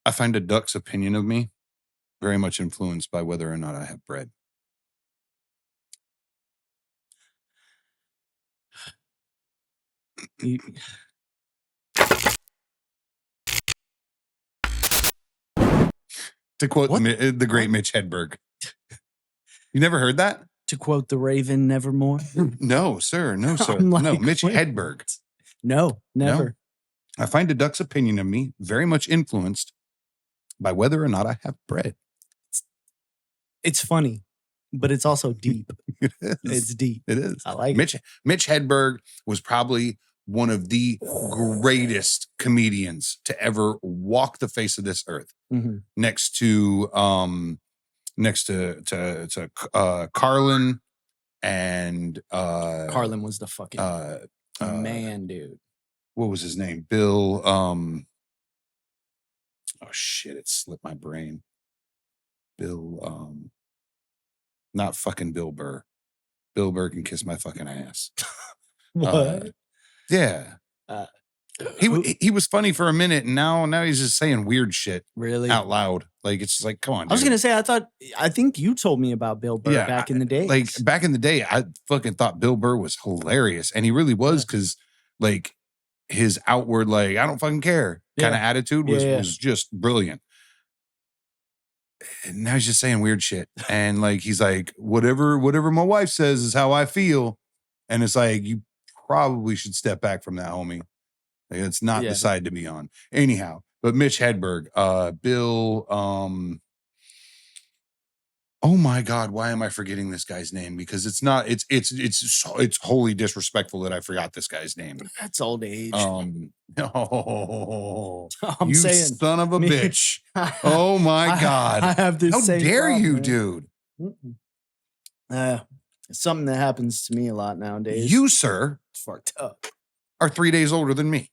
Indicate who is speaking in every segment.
Speaker 1: I find a duck's opinion of me very much influenced by whether or not I have bread. To quote the great Mitch Hedberg. You never heard that?
Speaker 2: To quote the Raven, nevermore?
Speaker 1: No, sir. No, sir. No, Mitch Hedberg.
Speaker 2: No, never.
Speaker 1: No. I find a duck's opinion of me very much influenced by whether or not I have bread.
Speaker 2: It's funny, but it's also deep.
Speaker 1: It is.
Speaker 2: It's deep.
Speaker 1: It is.
Speaker 2: I like it.
Speaker 1: Mitch Hedberg was probably one of the greatest comedians to ever walk the face of this earth.
Speaker 2: Mm-hmm.
Speaker 1: Next to Carlin and
Speaker 2: Carlin was the fucking man, dude.
Speaker 1: What was his name? Bill. Oh shit! It slipped my brain. Bill. Not fucking Bill Burr. Bill Burr can kiss my fucking ass.
Speaker 2: What?
Speaker 1: Yeah. He was funny for a minute, and now he's just saying weird shit
Speaker 2: really
Speaker 1: out loud. Like, it's just like, come on.
Speaker 2: I was gonna say, I think you told me about Bill Burr back in the day.
Speaker 1: Like back in the day, I fucking thought Bill Burr was hilarious, and he really was, because like his outward, like, I don't fucking care kind of attitude was just brilliant. And now he's just saying weird shit, and like he's like, whatever my wife says is how I feel, and it's like, you probably should step back from that, homie. Like, it's not the side to be on. Anyhow, but Mitch Hedberg, Bill, oh my God, why am I forgetting this guy's name? Because it's wholly disrespectful that I forgot this guy's name.
Speaker 2: That's old age.
Speaker 1: No,
Speaker 2: I'm saying,
Speaker 1: son of a bitch. Oh my God.
Speaker 2: I have this.
Speaker 1: How dare
Speaker 2: problem,
Speaker 1: you,
Speaker 2: man.
Speaker 1: dude?
Speaker 2: It's something that happens to me a lot nowadays.
Speaker 1: You, sir,
Speaker 2: it's fucked up.
Speaker 1: Are 3 days older than me.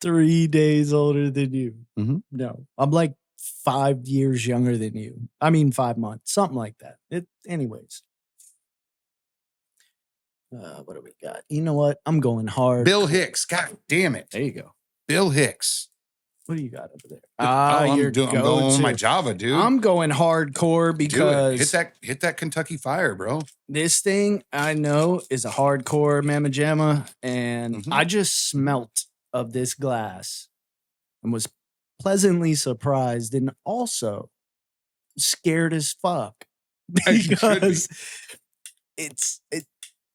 Speaker 2: 3 days older than you.
Speaker 1: Mm-hmm.
Speaker 2: No, I'm like 5 years younger than you. I mean, 5 months, something like that. Anyways. What do we got? You know what? I'm going hard.
Speaker 1: Bill Hicks. God damn it.
Speaker 2: There you go.
Speaker 1: Bill Hicks.
Speaker 2: What do you got over there?
Speaker 1: I'm going on my Java, dude.
Speaker 2: I'm going hardcore because
Speaker 1: hit that Kentucky Fire, bro.
Speaker 2: This thing I know is a hardcore Mamma Jamma, and I just smelt of this glass and was pleasantly surprised and also scared as fuck because it's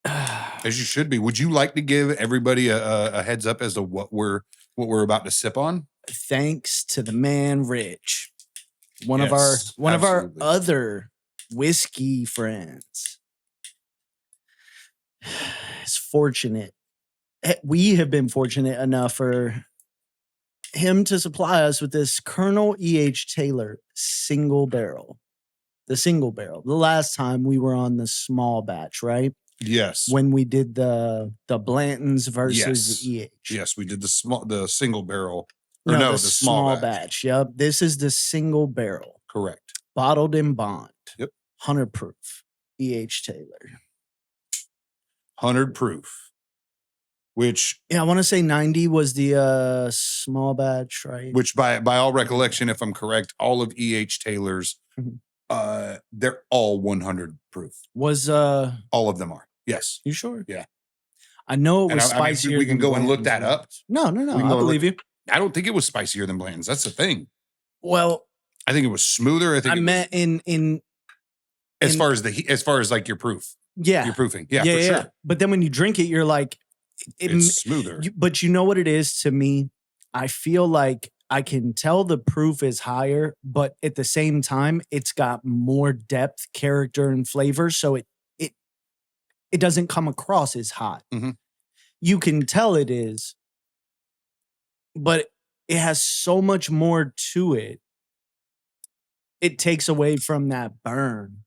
Speaker 1: as you should be. Would you like to give everybody a heads up as to what we're about to sip on?
Speaker 2: Thanks to the man Rich, one of our other whiskey friends. Is fortunate. We have been fortunate enough for him to supply us with this Colonel E.H. Taylor single barrel. The single barrel. The last time we were on the small batch, right?
Speaker 1: Yes.
Speaker 2: When we did the Blantons versus the EH.
Speaker 1: Yes, we did the single barrel.
Speaker 2: The small batch. Yep. This is the single barrel.
Speaker 1: Correct.
Speaker 2: Bottled in bond.
Speaker 1: Yep.
Speaker 2: 100 proof. E.H. Taylor.
Speaker 1: 100 proof. Which
Speaker 2: I want to say 90 was the small batch, right?
Speaker 1: Which by all recollection, if I'm correct, all of E.H. Taylor's they're all 100 proof.
Speaker 2: Was
Speaker 1: all of them are. Yes.
Speaker 2: You sure?
Speaker 1: Yeah.
Speaker 2: I know it was spicier.
Speaker 1: We can go and look that up.
Speaker 2: No. I believe you.
Speaker 1: I don't think it was spicier than Blanton's. That's the thing.
Speaker 2: Well,
Speaker 1: I think it was smoother.
Speaker 2: I meant in
Speaker 1: as far as like your proof.
Speaker 2: Yeah.
Speaker 1: Your proofing. Yeah, for sure.
Speaker 2: But then when you drink it, you're like,
Speaker 1: it's smoother.
Speaker 2: But you know what it is to me? I feel like I can tell the proof is higher, but at the same time, it's got more depth, character, and flavor. So it doesn't come across as hot.
Speaker 1: Mm-hmm.
Speaker 2: You can tell it is, but it has so much more to it. It takes away from that burn.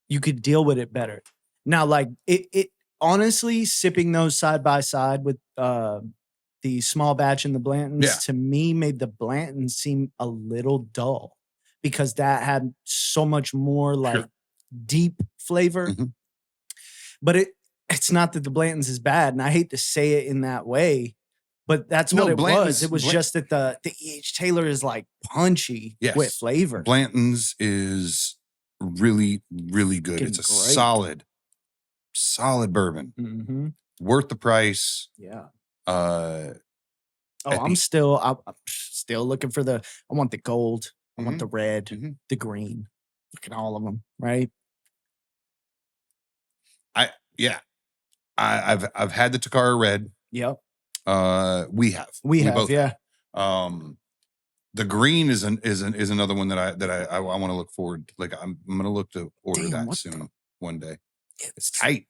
Speaker 2: You could deal with it better. Now, like it honestly, sipping those side by side with the small batch and the Blantons, to me, made the Blantons seem a little dull because that had so much more like deep flavor.
Speaker 1: Mm-hmm.
Speaker 2: But it's not that the Blantons is bad, and I hate to say it in that way, But that's
Speaker 1: No,
Speaker 2: what it was.
Speaker 1: Blanton's-
Speaker 2: It was just that the E.H. Taylor is like punchy
Speaker 1: Yes.
Speaker 2: with flavor.
Speaker 1: Blanton's is really, really good. It's a
Speaker 2: Fucking great.
Speaker 1: solid bourbon.
Speaker 2: Mm-hmm.
Speaker 1: Worth the price.
Speaker 2: Yeah.
Speaker 1: Uh,
Speaker 2: Oh, I'm still looking for I want the gold. I want
Speaker 1: Mhm.
Speaker 2: the red,
Speaker 1: Mhm.
Speaker 2: the green. Look at all of them, right?
Speaker 1: yeah. I've had the Takara Red.
Speaker 2: Yep.
Speaker 1: We have.
Speaker 2: We have,
Speaker 1: both
Speaker 2: yeah.
Speaker 1: The green is another one that I want to look forward. Like I'm gonna look to order
Speaker 2: Damn,
Speaker 1: that
Speaker 2: what
Speaker 1: soon one day. It's
Speaker 2: It's
Speaker 1: tight.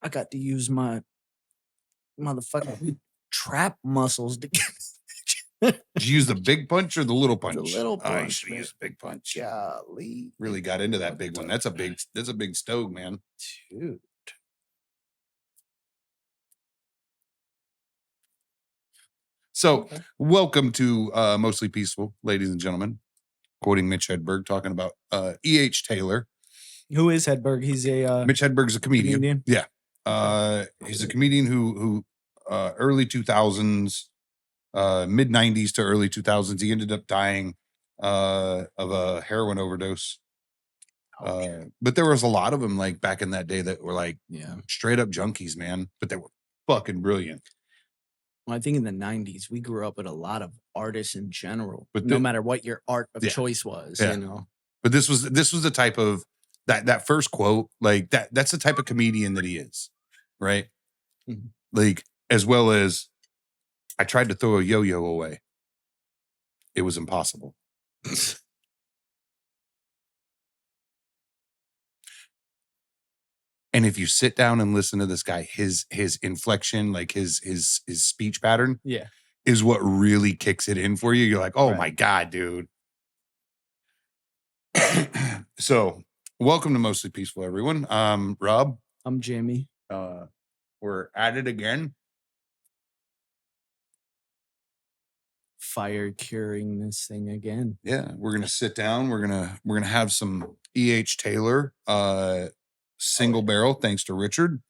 Speaker 2: I got to use my motherfucking trap muscles to get
Speaker 1: Did you use the big punch or the little punch?
Speaker 2: the little
Speaker 1: Oh, you
Speaker 2: punch.
Speaker 1: should have used the big punch.
Speaker 2: Golly.
Speaker 1: Really got into that big one. That's a big stove, man.
Speaker 2: Dude.
Speaker 1: So
Speaker 2: Okay.
Speaker 1: welcome to Mostly Peaceful, ladies and gentlemen. Quoting Mitch Hedberg, talking about E.H. Taylor.
Speaker 2: Who is Hedberg? He's a
Speaker 1: Mitch Hedberg's a comedian.
Speaker 2: comedian.
Speaker 1: Yeah. He's a comedian who early 2000s, mid 90s to early 2000s, he ended up dying of a heroin overdose. But there was a lot of them like back in that day that were like straight up junkies, man. But they were fucking brilliant.
Speaker 2: Well, I think in the 90s, we grew up with a lot of artists in general,
Speaker 1: But
Speaker 2: no matter what your art of choice was,
Speaker 1: Yeah.
Speaker 2: you know.
Speaker 1: But this was the type of that first quote, like that's the type of comedian that he is, right?
Speaker 2: Mhm.
Speaker 1: Like, as well as I tried to throw a yo-yo away. It was impossible. And if you sit down and listen to this guy, his inflection, like his speech pattern,
Speaker 2: Yeah.
Speaker 1: is what really kicks it in for you. You're like, oh
Speaker 2: Right.
Speaker 1: my God, dude. So welcome to Mostly Peaceful, everyone. Rob.
Speaker 2: I'm Jamie.
Speaker 1: We're at it again.
Speaker 2: Fire curing this thing again.
Speaker 1: Yeah, we're gonna sit down. We're gonna have some E.H. Taylor single barrel, thanks to Richard.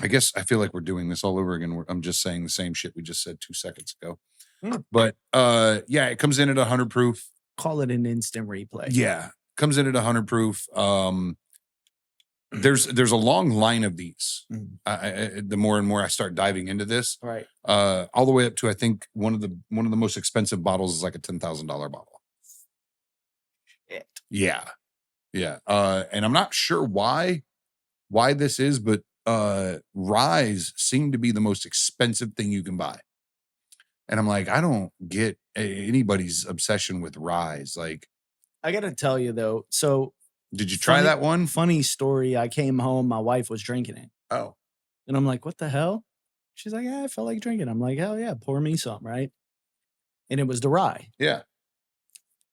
Speaker 1: I guess I feel like we're doing this all over again. I'm just saying the same shit we just said 2 seconds ago. But yeah, it comes in at 100 proof.
Speaker 2: Call it an instant replay.
Speaker 1: Yeah, comes in at 100 proof. There's a long line of these. The more and more I start diving into this,
Speaker 2: Right.
Speaker 1: all the way up to I think one of the most expensive bottles is like a $10,000 bottle.
Speaker 2: Shit.
Speaker 1: Yeah. And I'm not sure why this is, but ryes seem to be the most expensive thing you can buy. And I'm like, I don't get anybody's obsession with ryes. Like,
Speaker 2: I gotta tell you though, so
Speaker 1: did you try that one?
Speaker 2: Funny story. I came home, my wife was drinking it.
Speaker 1: Oh.
Speaker 2: And I'm like, what the hell? She's like, yeah, I felt like drinking. I'm like, hell yeah, pour me some, right? And it was the rye.
Speaker 1: Yeah.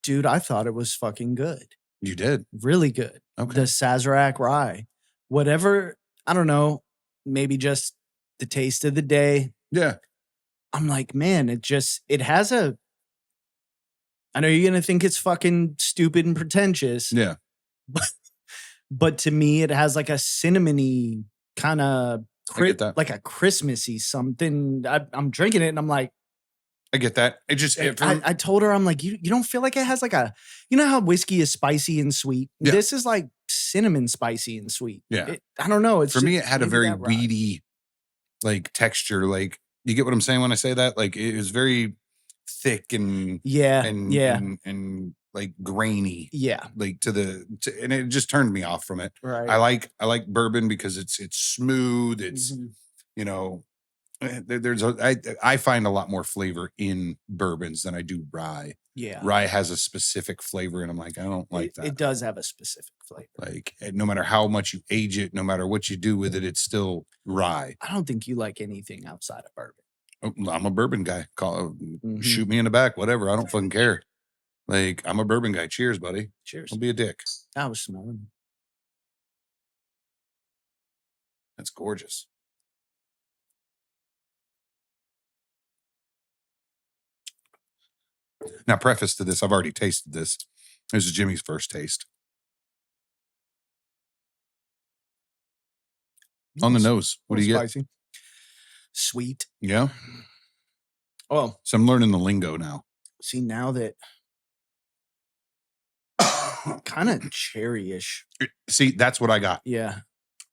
Speaker 2: Dude, I thought it was fucking good.
Speaker 1: You did?
Speaker 2: Really good.
Speaker 1: Okay.
Speaker 2: The Sazerac rye. Whatever, I don't know, maybe just the taste of the day.
Speaker 1: Yeah.
Speaker 2: I'm like, man, it has a, I know you're going to think it's fucking stupid and pretentious.
Speaker 1: Yeah.
Speaker 2: But to me, it has like a cinnamony kind of, like a Christmassy something. I'm drinking it and I'm like,
Speaker 1: I get that. It just,
Speaker 2: I told her, I'm like, you don't feel like it has like a, you know how whiskey is spicy and sweet?
Speaker 1: Yeah.
Speaker 2: This is like cinnamon spicy and sweet.
Speaker 1: Yeah.
Speaker 2: I don't know. It's
Speaker 1: for me, it had a very weedy like texture. Like, you get what I'm saying when I say that? Like, it was very thick and and like grainy.
Speaker 2: Yeah.
Speaker 1: Like and it just turned me off from it.
Speaker 2: Right.
Speaker 1: I like bourbon because it's smooth. It's, you know, I find a lot more flavor in bourbons than I do rye.
Speaker 2: Yeah.
Speaker 1: Rye has a specific flavor and I'm like, I don't like that.
Speaker 2: It does have a specific flavor.
Speaker 1: Like, no matter how much you age it, no matter what you do with it, it's still rye.
Speaker 2: I don't think you like anything outside of bourbon.
Speaker 1: I'm a bourbon guy. Shoot me in the back, whatever. I don't fucking care. Like, I'm a bourbon guy. Cheers, buddy.
Speaker 2: Cheers.
Speaker 1: Don't be a dick.
Speaker 2: I was smelling.
Speaker 1: That's gorgeous. Now, preface to this, I've already tasted this. This is Jimmy's first taste. On the nose, what do you
Speaker 2: get? Sweet.
Speaker 1: Yeah.
Speaker 2: Oh,
Speaker 1: So I'm learning the lingo now.
Speaker 2: see, now that kind of cherry-ish.
Speaker 1: See, that's what I got.
Speaker 2: Yeah.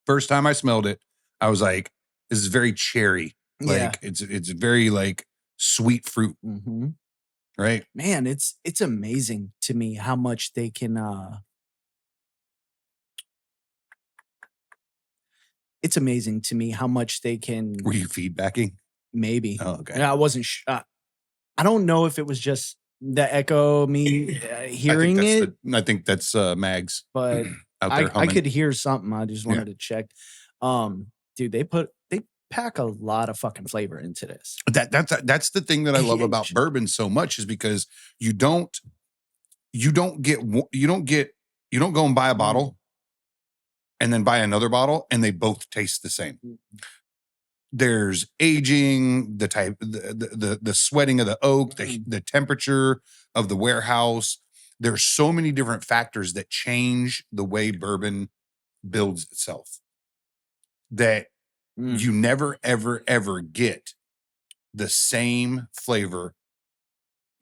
Speaker 1: First time I smelled it, I was like, this is very cherry. Like
Speaker 2: Yeah.
Speaker 1: it's very like sweet fruit,
Speaker 2: Mm-hmm.
Speaker 1: right?
Speaker 2: Man, it's amazing to me how much they can it's amazing to me how much they can
Speaker 1: Were you feedbacking?
Speaker 2: maybe.
Speaker 1: Oh, okay.
Speaker 2: I wasn't I don't know if it was just the echo me hearing it,
Speaker 1: I think that's Mags
Speaker 2: but
Speaker 1: out there
Speaker 2: I
Speaker 1: humming.
Speaker 2: could hear something. I just wanted to check. Dude, they pack a lot of fucking flavor into this.
Speaker 1: That's the thing that I love about bourbon so much is because you don't go and buy a bottle and then buy another bottle and they both taste the same. There's aging, the type, the sweating of the oak, the temperature of the warehouse. There's so many different factors that change the way bourbon builds itself that you never, ever, ever get the same flavor,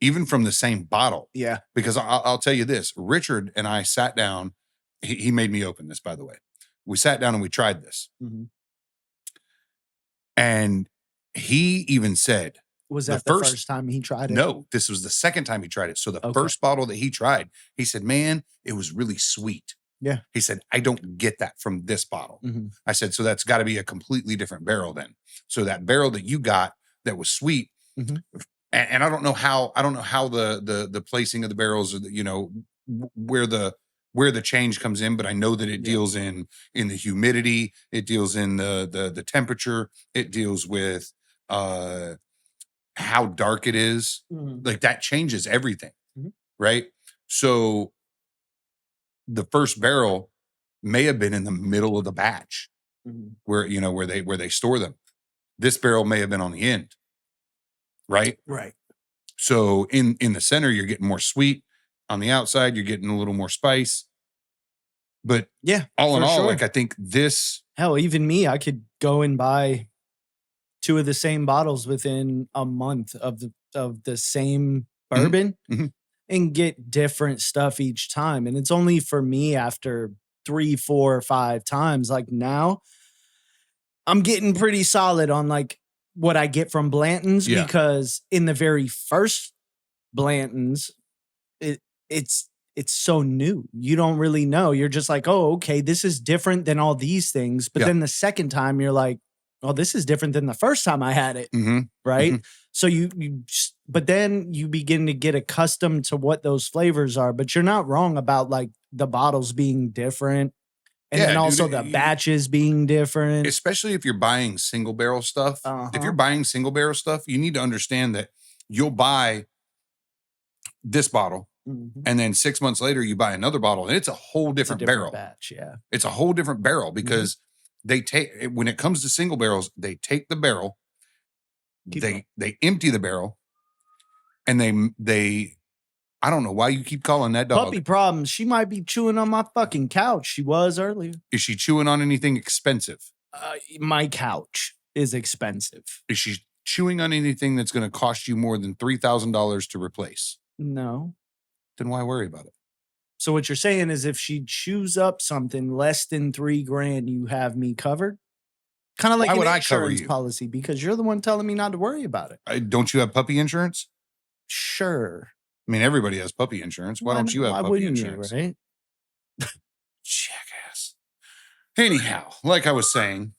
Speaker 1: even from the same bottle.
Speaker 2: Yeah.
Speaker 1: Because I'll tell you this, Richard and I sat down. He made me open this, by the way. We sat down and we tried this.
Speaker 2: Mm-hmm.
Speaker 1: And he even said,
Speaker 2: was that the first time he tried it?
Speaker 1: No, this was the second time he tried it. So the first bottle that he tried, he said, man, it was really sweet.
Speaker 2: Yeah.
Speaker 1: He said, I don't get that from this bottle.
Speaker 2: Mm-hmm.
Speaker 1: I said, so that's got to be a completely different barrel then. So that barrel that you got that was sweet, and I don't know how the placing of the barrels, or where the change comes in, but I know that it deals in the humidity, it deals in the temperature, it deals with how dark it is. Like that changes everything, right? So the first barrel may have been in the middle of the batch where they store them. This barrel may have been on the end, right?
Speaker 2: Right.
Speaker 1: So in the center, you're getting more sweet. On the outside, you're getting a little more spice. But
Speaker 2: yeah,
Speaker 1: all in all, like I think this.
Speaker 2: Hell, even me, I could go and buy 2 of the same bottles within a month of the same bourbon and get different stuff each time. And it's only for me after 3, 4, 5 times. Like now, I'm getting pretty solid on like what I get from Blanton's because in the very first Blanton's, it's so new. You don't really know. You're just like, oh, okay, this is different than all these things. But then the second time you're like, oh, this is different than the first time I had it. Right. So but then you begin to get accustomed to what those flavors are, but you're not wrong about like the bottles being different. And then also the batches being different.
Speaker 1: Especially if you're buying single barrel stuff. If you're buying single barrel stuff, you need to understand that you'll buy this bottle and then 6 months later you buy another bottle and it's a whole different barrel.
Speaker 2: Batch, yeah.
Speaker 1: It's a whole different barrel because they take, when it comes to single barrels, they take the barrel, they empty the barrel, and they I don't know why you keep calling that dog.
Speaker 2: Puppy problems. She might be chewing on my fucking couch. She was earlier.
Speaker 1: Is she chewing on anything expensive?
Speaker 2: My couch is expensive.
Speaker 1: Is she chewing on anything that's going to cost you more than $3,000 to replace?
Speaker 2: No.
Speaker 1: Then why worry about it?
Speaker 2: So what you're saying is if she chews up something less than $3,000, you have me covered? Kind of like an insurance policy because you're the one telling me not to worry about it.
Speaker 1: Don't you have puppy insurance?
Speaker 2: Sure.
Speaker 1: I mean, everybody has puppy insurance. Why don't you have puppy insurance?
Speaker 2: You, right?
Speaker 1: Jackass. Anyhow, like I was saying.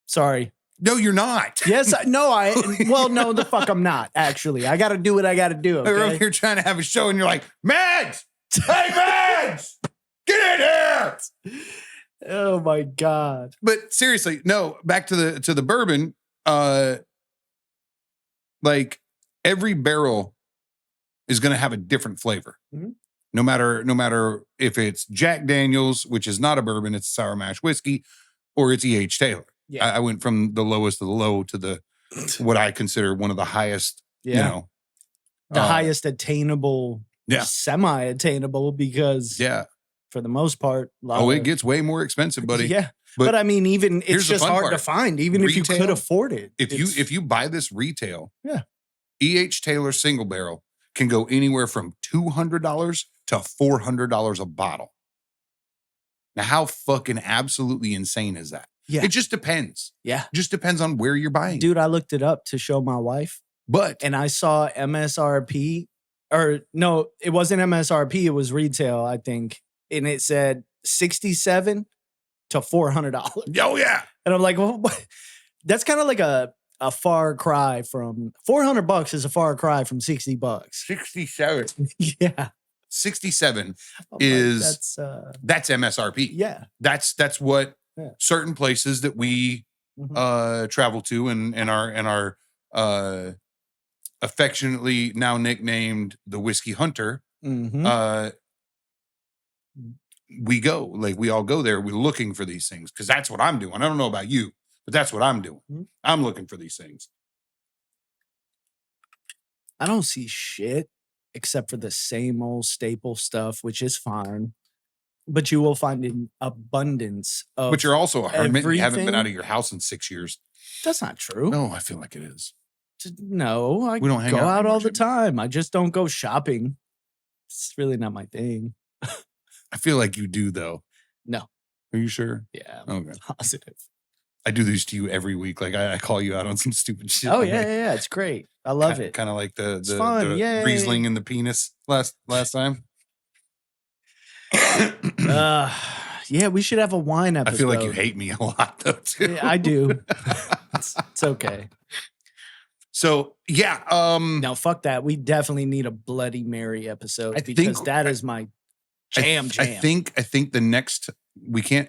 Speaker 2: Sorry.
Speaker 1: No, you're not.
Speaker 2: Yes, well, no, the fuck I'm not, actually. I got to do what I got to do, okay?
Speaker 1: You're over here trying to have a show and you're like, Mads! Hey, Mads! Get in here!
Speaker 2: Oh, my God.
Speaker 1: But seriously, no, back to the bourbon. Like, every barrel is going to have a different flavor. No matter if it's Jack Daniels, which is not a bourbon, it's a sour mash whiskey, or it's E.H. Taylor. Yeah. I went from the lowest of the low to the what I consider one of the highest, the
Speaker 2: highest attainable, semi-attainable, because for the most part,
Speaker 1: it gets way more expensive, buddy.
Speaker 2: Yeah. But I mean, even it's
Speaker 1: here's the
Speaker 2: just
Speaker 1: fun
Speaker 2: hard to
Speaker 1: part.
Speaker 2: find, even if you
Speaker 1: Retail,
Speaker 2: could afford it.
Speaker 1: If you buy this retail,
Speaker 2: Yeah.
Speaker 1: E.H. Taylor single barrel can go anywhere from $200 to $400 a bottle. Now, how fucking absolutely insane is that?
Speaker 2: Yeah.
Speaker 1: It just depends.
Speaker 2: Yeah.
Speaker 1: It just depends on where you're buying.
Speaker 2: Dude, I looked it up to show my wife.
Speaker 1: But
Speaker 2: and I saw MSRP, or no, it wasn't MSRP, it was retail, I think. And it said $67 to $400.
Speaker 1: Oh, yeah.
Speaker 2: And I'm like, well, that's kind of like a far cry from $400 is a far cry from $60.
Speaker 1: 67.
Speaker 2: Yeah.
Speaker 1: 67
Speaker 2: I'm
Speaker 1: is
Speaker 2: like,
Speaker 1: that's MSRP.
Speaker 2: Yeah.
Speaker 1: That's what certain places that we travel to and are affectionately now nicknamed the Whiskey Hunter. We go, like, we all go there. We're looking for these things because that's what I'm doing. I don't know about you, but that's what I'm doing. I'm looking for these things.
Speaker 2: I don't see shit except for the same old staple stuff, which is fine. But you will find an abundance of. But
Speaker 1: you're also a hermit. You haven't been out of your house in 6 years.
Speaker 2: That's not true.
Speaker 1: No, I feel like it is.
Speaker 2: No, I
Speaker 1: we don't
Speaker 2: go out all the time. I just don't go shopping. It's really not my thing.
Speaker 1: I feel like you do, though.
Speaker 2: No.
Speaker 1: Are you sure?
Speaker 2: Yeah.
Speaker 1: Okay.
Speaker 2: Positive.
Speaker 1: I do these to you every week. Like I call you out on some stupid shit.
Speaker 2: Oh yeah. It's great. I love it.
Speaker 1: Kind of like the
Speaker 2: Yay.
Speaker 1: Riesling and the penis last time.
Speaker 2: Yeah, we should have a wine episode.
Speaker 1: I feel like you hate me a lot, though. Too.
Speaker 2: Yeah, I do. It's okay.
Speaker 1: So yeah.
Speaker 2: Now fuck that. We definitely need a Bloody Mary episode because that is my jam.
Speaker 1: I think the next we can't.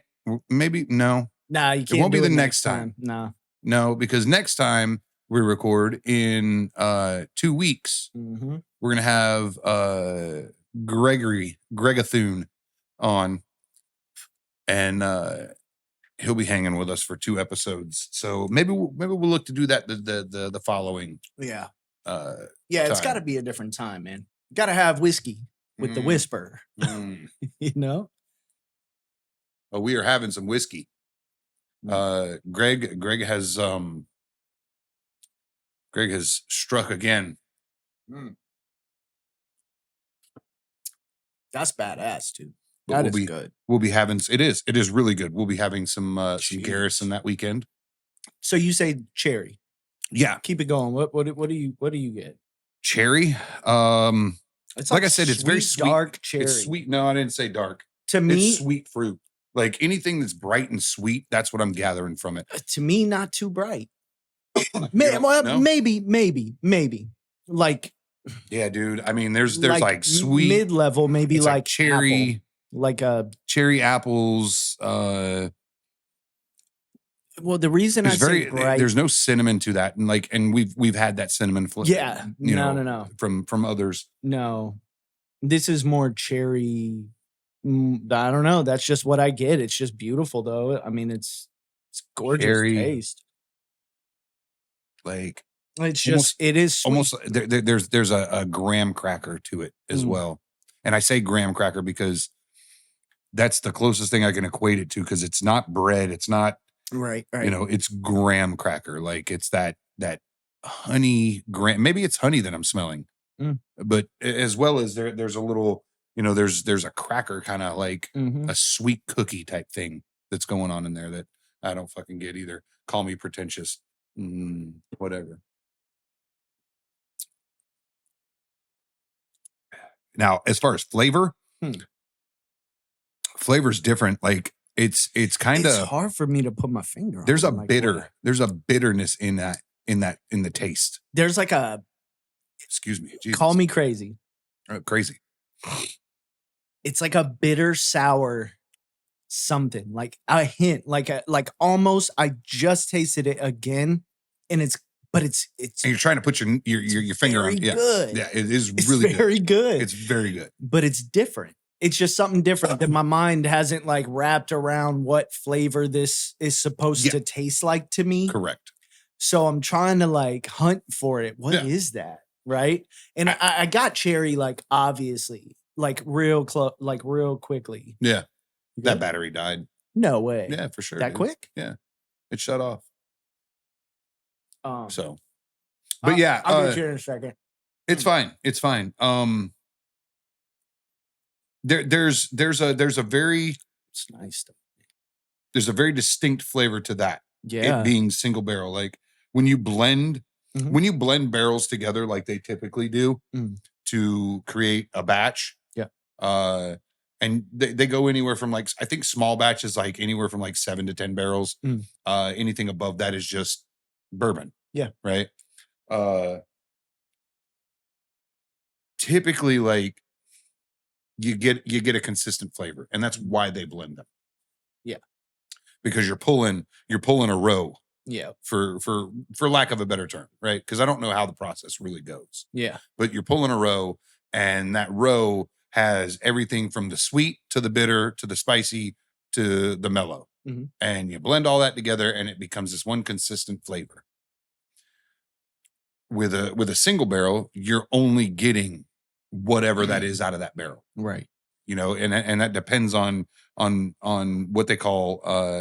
Speaker 1: Maybe no.
Speaker 2: Nah, you can't.
Speaker 1: It won't be the next time.
Speaker 2: Nah.
Speaker 1: No, because next time we record in 2 weeks,
Speaker 2: we're
Speaker 1: gonna have Gregathune on, and he'll be hanging with us for 2 episodes. So maybe we'll look to do that the following.
Speaker 2: Yeah.
Speaker 1: Time.
Speaker 2: It's got to be a different time, man. Got to have whiskey with the whisper. You know.
Speaker 1: Oh, we are having some whiskey. Greg has struck again.
Speaker 2: That's badass, too. That is good.
Speaker 1: We'll be having it is really good. We'll be having some Garrison that weekend.
Speaker 2: So you say cherry?
Speaker 1: Yeah.
Speaker 2: Keep it going. What do you get?
Speaker 1: Cherry. It's like I said, it's very sweet.
Speaker 2: Dark cherry.
Speaker 1: It's sweet. No, I didn't say dark.
Speaker 2: To me,
Speaker 1: it's sweet fruit. Like anything that's bright and sweet, that's what I'm gathering from it.
Speaker 2: To me, not too bright. Maybe. Like,
Speaker 1: yeah, dude. I mean, there's like sweet
Speaker 2: mid-level, maybe like
Speaker 1: cherry,
Speaker 2: apple, like a
Speaker 1: cherry apples.
Speaker 2: Well, the reason I say bright,
Speaker 1: there's no cinnamon to that, and we've had that cinnamon flavor.
Speaker 2: Yeah, no,
Speaker 1: from others.
Speaker 2: No, this is more cherry. I don't know. That's just what I get. It's just beautiful, though. I mean, it's gorgeous taste.
Speaker 1: Like
Speaker 2: it's just it is sweet.
Speaker 1: Almost there's a graham cracker to it as well, and I say graham cracker because that's the closest thing I can equate it to because it's not bread. It's not
Speaker 2: right.
Speaker 1: It's graham cracker. Like it's that honey graham. Maybe it's honey that I'm smelling, but as well as there's a little. There's a cracker kind of like a sweet cookie type thing that's going on in there that I don't fucking get either. Call me pretentious. Whatever. Now, as far as flavor's different. Like it's kind of
Speaker 2: hard for me to put my finger on.
Speaker 1: There's a bitterness in the taste.
Speaker 2: There's like a
Speaker 1: excuse me. Jesus.
Speaker 2: Call me crazy.
Speaker 1: Crazy.
Speaker 2: It's like a bitter sour something, like a hint, like almost. I just tasted it again, and it's. And
Speaker 1: you're trying to put your finger on. Yeah,
Speaker 2: good.
Speaker 1: Yeah, it is really
Speaker 2: very good.
Speaker 1: It's very good,
Speaker 2: but it's different. It's just something different that my mind hasn't like wrapped around what flavor this is supposed to taste like to me.
Speaker 1: Correct.
Speaker 2: So I'm trying to like hunt for it. What is that? Right. And I got cherry, like obviously, like real close, like real quickly.
Speaker 1: Yeah. That battery died.
Speaker 2: No way.
Speaker 1: Yeah, for sure.
Speaker 2: That
Speaker 1: dude.
Speaker 2: quick?
Speaker 1: Yeah. It shut off. So, but
Speaker 2: I'll,
Speaker 1: yeah,
Speaker 2: I'll get you in a second.
Speaker 1: it's fine. It's fine. There's a very
Speaker 2: It's nice stuff.
Speaker 1: There's a very distinct flavor to that.
Speaker 2: Yeah.
Speaker 1: It being single barrel. Like when you blend barrels together like they typically do to create a batch.
Speaker 2: Yeah.
Speaker 1: And they go anywhere from like, I think small batches like anywhere from like 7 to 10 barrels. Anything above that is just bourbon.
Speaker 2: Yeah.
Speaker 1: Right. Typically like you get a consistent flavor, and that's why they blend them.
Speaker 2: Yeah.
Speaker 1: Because you're pulling a row.
Speaker 2: Yeah.
Speaker 1: For lack of a better term, right? Because I don't know how the process really goes.
Speaker 2: Yeah.
Speaker 1: But you're pulling a row, and that row has everything from the sweet to the bitter to the spicy to the mellow. And you blend all that together, and it becomes this one consistent flavor. With a single barrel, you're only getting whatever that is out of that barrel.
Speaker 2: Right.
Speaker 1: You know, and that depends on what they call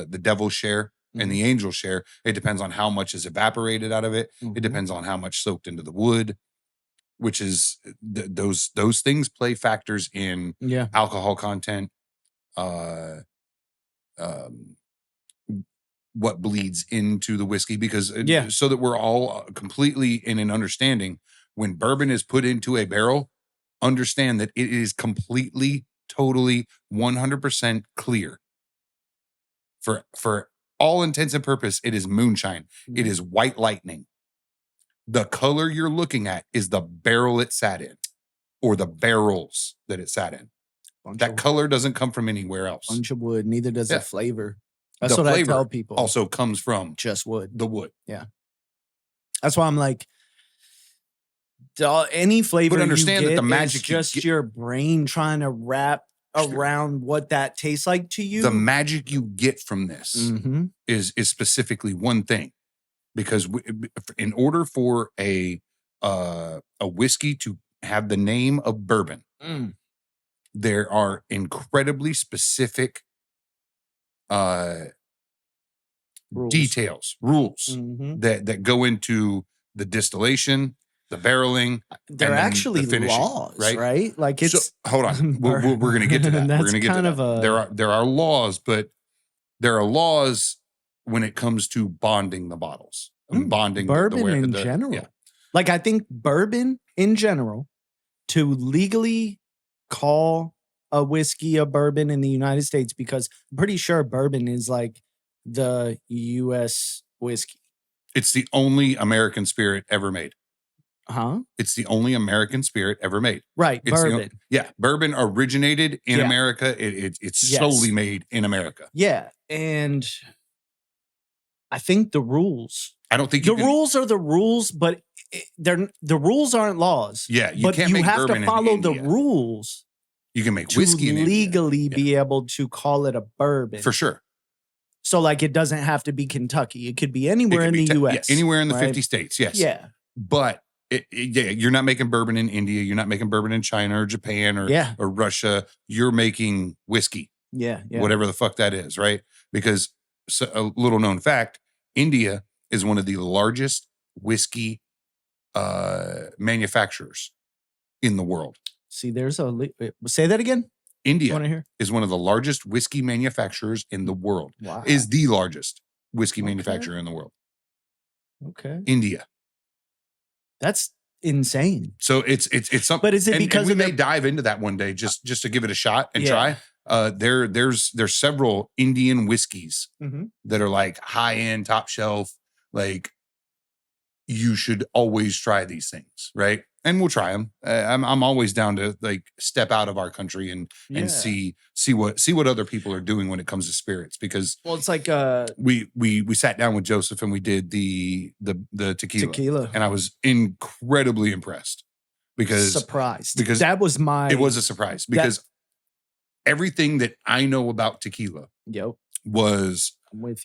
Speaker 1: the devil's share and the angel share. It depends on how much is evaporated out of it. It depends on how much soaked into the wood, which is those things play factors in alcohol content, what bleeds into the whiskey, because so that we're all completely in an understanding. When bourbon is put into a barrel, understand that it is completely, totally, 100% clear. For all intents and purpose, it is moonshine. It is white lightning. The color you're looking at is the barrel it sat in, or the barrels that it sat in. That color doesn't come from anywhere else.
Speaker 2: Bunch of wood. Neither does the flavor. That's
Speaker 1: the
Speaker 2: what
Speaker 1: flavor
Speaker 2: I tell people.
Speaker 1: Also comes from
Speaker 2: just wood.
Speaker 1: The wood.
Speaker 2: Yeah. That's why I'm like, any flavor.
Speaker 1: But understand
Speaker 2: you get
Speaker 1: that the magic
Speaker 2: is just your brain trying to wrap around what that tastes like to you.
Speaker 1: The magic you get from this is specifically one thing, because in order for a whiskey to have the name of bourbon, there are incredibly specific rules that go into the distillation, the barreling.
Speaker 2: They're actually the laws, right? Like it's.
Speaker 1: So, hold on, we're going to get to that. We're going to get to that. There are laws, but there are laws when it comes to bonding the bottles, bonding
Speaker 2: bourbon in general. Yeah. Like I think bourbon in general, to legally call a whiskey a bourbon in the United States, because I'm pretty sure bourbon is like the U.S. whiskey.
Speaker 1: It's the only American spirit ever made. It's the only American spirit ever made.
Speaker 2: Right,
Speaker 1: it's
Speaker 2: bourbon.
Speaker 1: Bourbon originated in America. It's solely made in America.
Speaker 2: Yeah, and I think the rules.
Speaker 1: I don't think
Speaker 2: rules are the rules, but the rules aren't laws.
Speaker 1: Yeah,
Speaker 2: but you have to follow the rules.
Speaker 1: You can make whiskey
Speaker 2: to legally be able to call it a bourbon.
Speaker 1: For sure.
Speaker 2: So like it doesn't have to be Kentucky. It could be anywhere in the U.S.
Speaker 1: Yeah, anywhere in the 50 states, yes.
Speaker 2: Yeah.
Speaker 1: But you're not making bourbon in India. You're not making bourbon in China or Japan or Russia. You're making whiskey.
Speaker 2: Yeah.
Speaker 1: Whatever the fuck that is, right? Because a little known fact, India is one of the largest whiskey manufacturers in the world.
Speaker 2: See, there's say that again.
Speaker 1: India is one of the largest whiskey manufacturers in the world.
Speaker 2: Wow.
Speaker 1: Is the largest whiskey manufacturer in the world.
Speaker 2: Okay.
Speaker 1: India.
Speaker 2: That's insane.
Speaker 1: So it's something.
Speaker 2: But is it because
Speaker 1: we may dive into that one day just to give it a shot and try. There's several Indian whiskeys that are like high end, top shelf. Like you should always try these things, right? And we'll try them. I'm always down to like step out of our country and see what other people are doing when it comes to spirits, because
Speaker 2: it's like
Speaker 1: we sat down with Joseph and we did the tequila, and I was incredibly impressed because
Speaker 2: that was
Speaker 1: it was a surprise because everything that I know about tequila was
Speaker 2: I'm with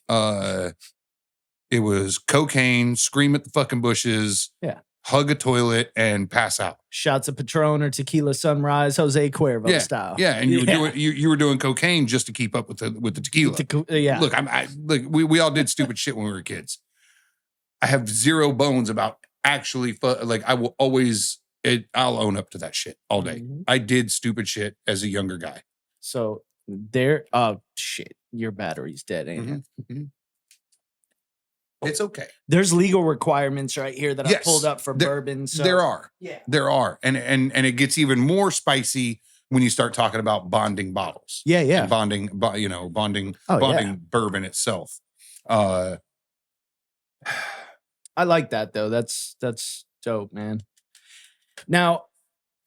Speaker 1: it was cocaine, scream at the fucking bushes, hug a toilet and pass out.
Speaker 2: Shots of Patron or tequila sunrise, Jose Cuervo style.
Speaker 1: Yeah, and you were doing cocaine just to keep up with the tequila.
Speaker 2: Yeah.
Speaker 1: Look, we all did stupid shit when we were kids. I have zero bones about actually I will always I'll own up to that shit all day. Mm-hmm. I did stupid shit as a younger guy.
Speaker 2: So shit, your battery's dead, ain't it? Mm-hmm.
Speaker 1: It's okay.
Speaker 2: There's legal requirements right here that I pulled up for bourbon. So
Speaker 1: there are. And it gets even more spicy when you start talking about bonding bottles.
Speaker 2: Yeah.
Speaker 1: And bonding bourbon itself.
Speaker 2: I like that though. That's dope, man. Now,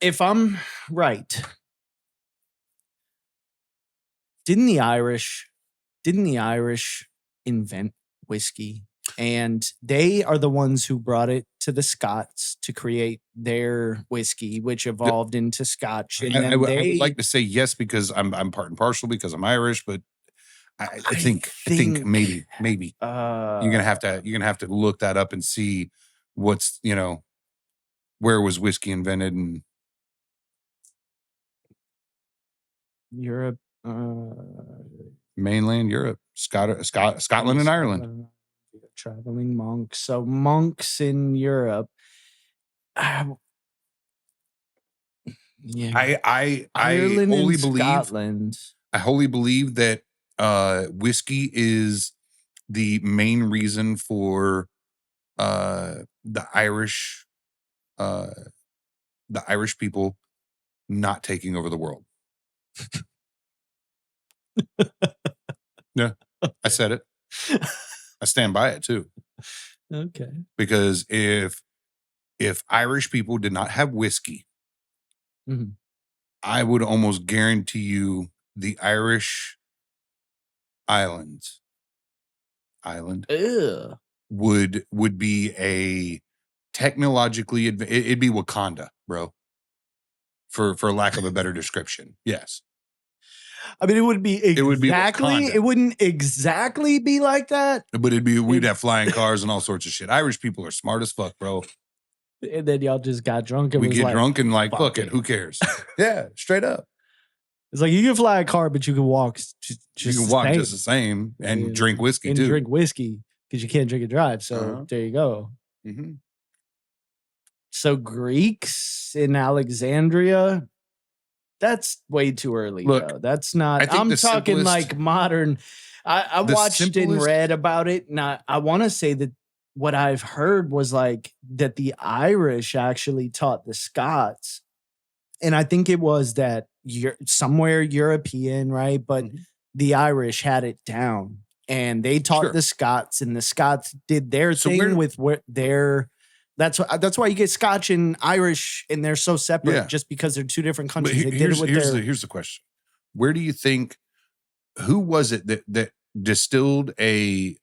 Speaker 2: if I'm right, didn't the Irish invent whiskey? And they are the ones who brought it to the Scots to create their whiskey, which evolved into Scotch. And
Speaker 1: I would like to say yes because I'm part and parcel because I'm Irish, but I think maybe you're gonna have to look that up and see what's where was whiskey invented in
Speaker 2: Europe,
Speaker 1: mainland Europe, Scotland and Ireland.
Speaker 2: Traveling monks. So monks in Europe.
Speaker 1: I
Speaker 2: Ireland
Speaker 1: wholly
Speaker 2: and Scotland.
Speaker 1: I wholly believe that whiskey is the main reason for the Irish people not taking over the world. Yeah, I said it. I stand by it too.
Speaker 2: Okay.
Speaker 1: Because if Irish people did not have whiskey,
Speaker 2: mm-hmm.
Speaker 1: I would almost guarantee you the Irish island would be a technologically it'd be Wakanda, bro. For lack of a better description. Yes.
Speaker 2: I mean, it wouldn't exactly be like that.
Speaker 1: But we'd have flying cars and all sorts of shit. Irish people are smart as fuck, bro.
Speaker 2: And then y'all just got drunk and
Speaker 1: we get drunk and fuck it. Who cares? Yeah, straight up.
Speaker 2: It's like you can fly a car, but you can walk just
Speaker 1: the same and drink whiskey too.
Speaker 2: Drink whiskey because you can't drink and drive. So there you go.
Speaker 1: Mm-hmm.
Speaker 2: So Greeks in Alexandria, that's way too early.
Speaker 1: Look,
Speaker 2: though. That's not. I'm talking like modern. I watched and read about it, and I want to say that what I've heard was like that the Irish actually taught the Scots, and I think it was that somewhere European, right? But the Irish had it down, and they taught the Scots, and the Scots did their thing with their. That's why you get Scotch and Irish, and they're so separate just because they're two different countries.
Speaker 1: Here's the question: where do you think? Who was it that distilled a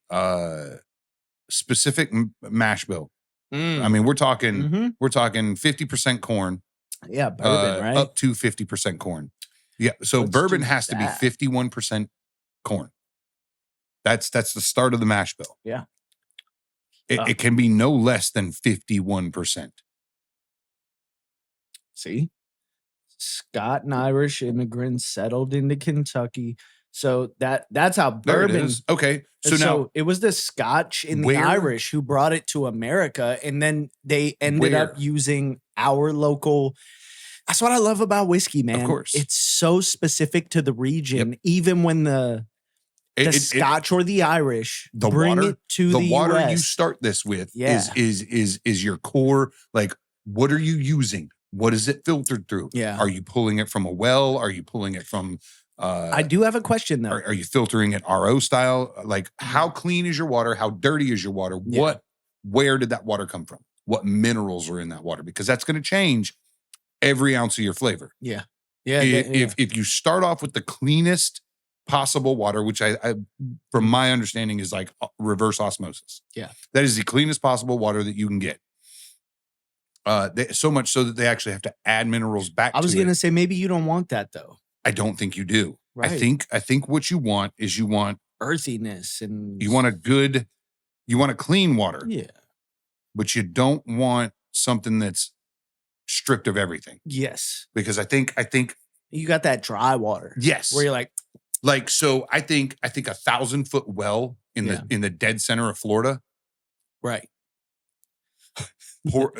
Speaker 1: specific mash bill? I mean, we're talking 50% corn.
Speaker 2: Yeah, bourbon, right?
Speaker 1: Up to 50% corn. Yeah, so bourbon has to be 51% corn. That's the start of the mash bill.
Speaker 2: Yeah.
Speaker 1: It can be no less than 51%.
Speaker 2: See? Scott and Irish immigrants settled into Kentucky. So that's how bourbon.
Speaker 1: There it is. Okay. So now
Speaker 2: it was the Scotch and the Irish who brought it to America, and then they ended up using our local. That's what I love about whiskey, man.
Speaker 1: Of course.
Speaker 2: It's so specific to the region, even when the Scotch or the Irish bring it to the
Speaker 1: water
Speaker 2: US.
Speaker 1: You start this with is your core. Like, what are you using? What is it filtered through?
Speaker 2: Yeah.
Speaker 1: Are you pulling it from a well? Are you pulling it from?
Speaker 2: I do have a question though.
Speaker 1: Are you filtering it RO style? Like, how clean is your water? How dirty is your water?
Speaker 2: Yeah.
Speaker 1: Where did that water come from? What minerals are in that water? Because that's going to change every ounce of your flavor.
Speaker 2: Yeah.
Speaker 1: If you start off with the cleanest possible water, which I from my understanding is like reverse osmosis.
Speaker 2: Yeah.
Speaker 1: That is the cleanest possible water that you can get. So much so that they actually have to add minerals back.
Speaker 2: I was going to say, maybe you don't want that though.
Speaker 1: I don't think you do.
Speaker 2: Right.
Speaker 1: I think what you want is
Speaker 2: earthiness and
Speaker 1: you want a clean water.
Speaker 2: Yeah.
Speaker 1: But you don't want something that's stripped of everything.
Speaker 2: Yes.
Speaker 1: Because I think
Speaker 2: you got that dry water.
Speaker 1: Yes.
Speaker 2: Where you're like,
Speaker 1: so I think 1,000-foot well in the dead center of Florida.
Speaker 2: Right.
Speaker 1: Pour,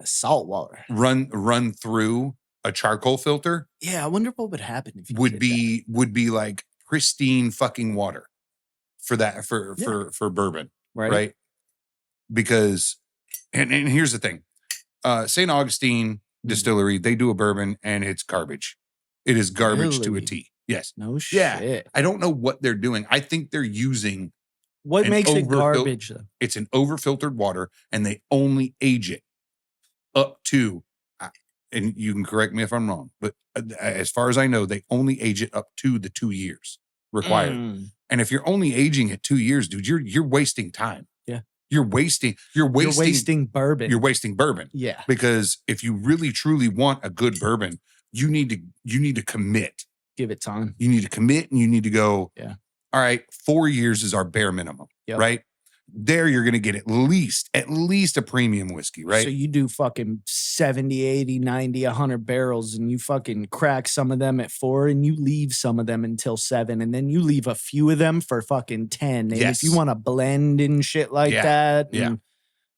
Speaker 2: salt water.
Speaker 1: Run through a charcoal filter.
Speaker 2: Yeah, I wonder what would happen if you
Speaker 1: would be like pristine fucking water for that for bourbon. Right. Because and here's the thing. St. Augustine Distillery, they do a bourbon and it's garbage. It is garbage to a T. Yes.
Speaker 2: No shit.
Speaker 1: Yeah. I don't know what they're doing. I think they're using
Speaker 2: what makes it garbage though?
Speaker 1: It's an overfiltered water and they only age it up to, and you can correct me if I'm wrong, but as far as I know, they only age it up to the 2 years required. And if you're only aging it 2 years, dude, you're wasting time.
Speaker 2: Yeah.
Speaker 1: You're wasting
Speaker 2: bourbon.
Speaker 1: You're wasting bourbon.
Speaker 2: Yeah.
Speaker 1: Because if you really truly want a good bourbon, you need to commit.
Speaker 2: Give it time.
Speaker 1: You need to commit and you need to go,
Speaker 2: yeah.
Speaker 1: All right, 4 years is our bare minimum.
Speaker 2: Yep.
Speaker 1: Right? There you're going to get at least a premium whiskey, right?
Speaker 2: So you do fucking 70, 80, 90, 100 barrels and you fucking crack some of them at 4 and you leave some of them until 7 and then you leave a few of them for fucking 10. And if you want to blend and shit like that. And,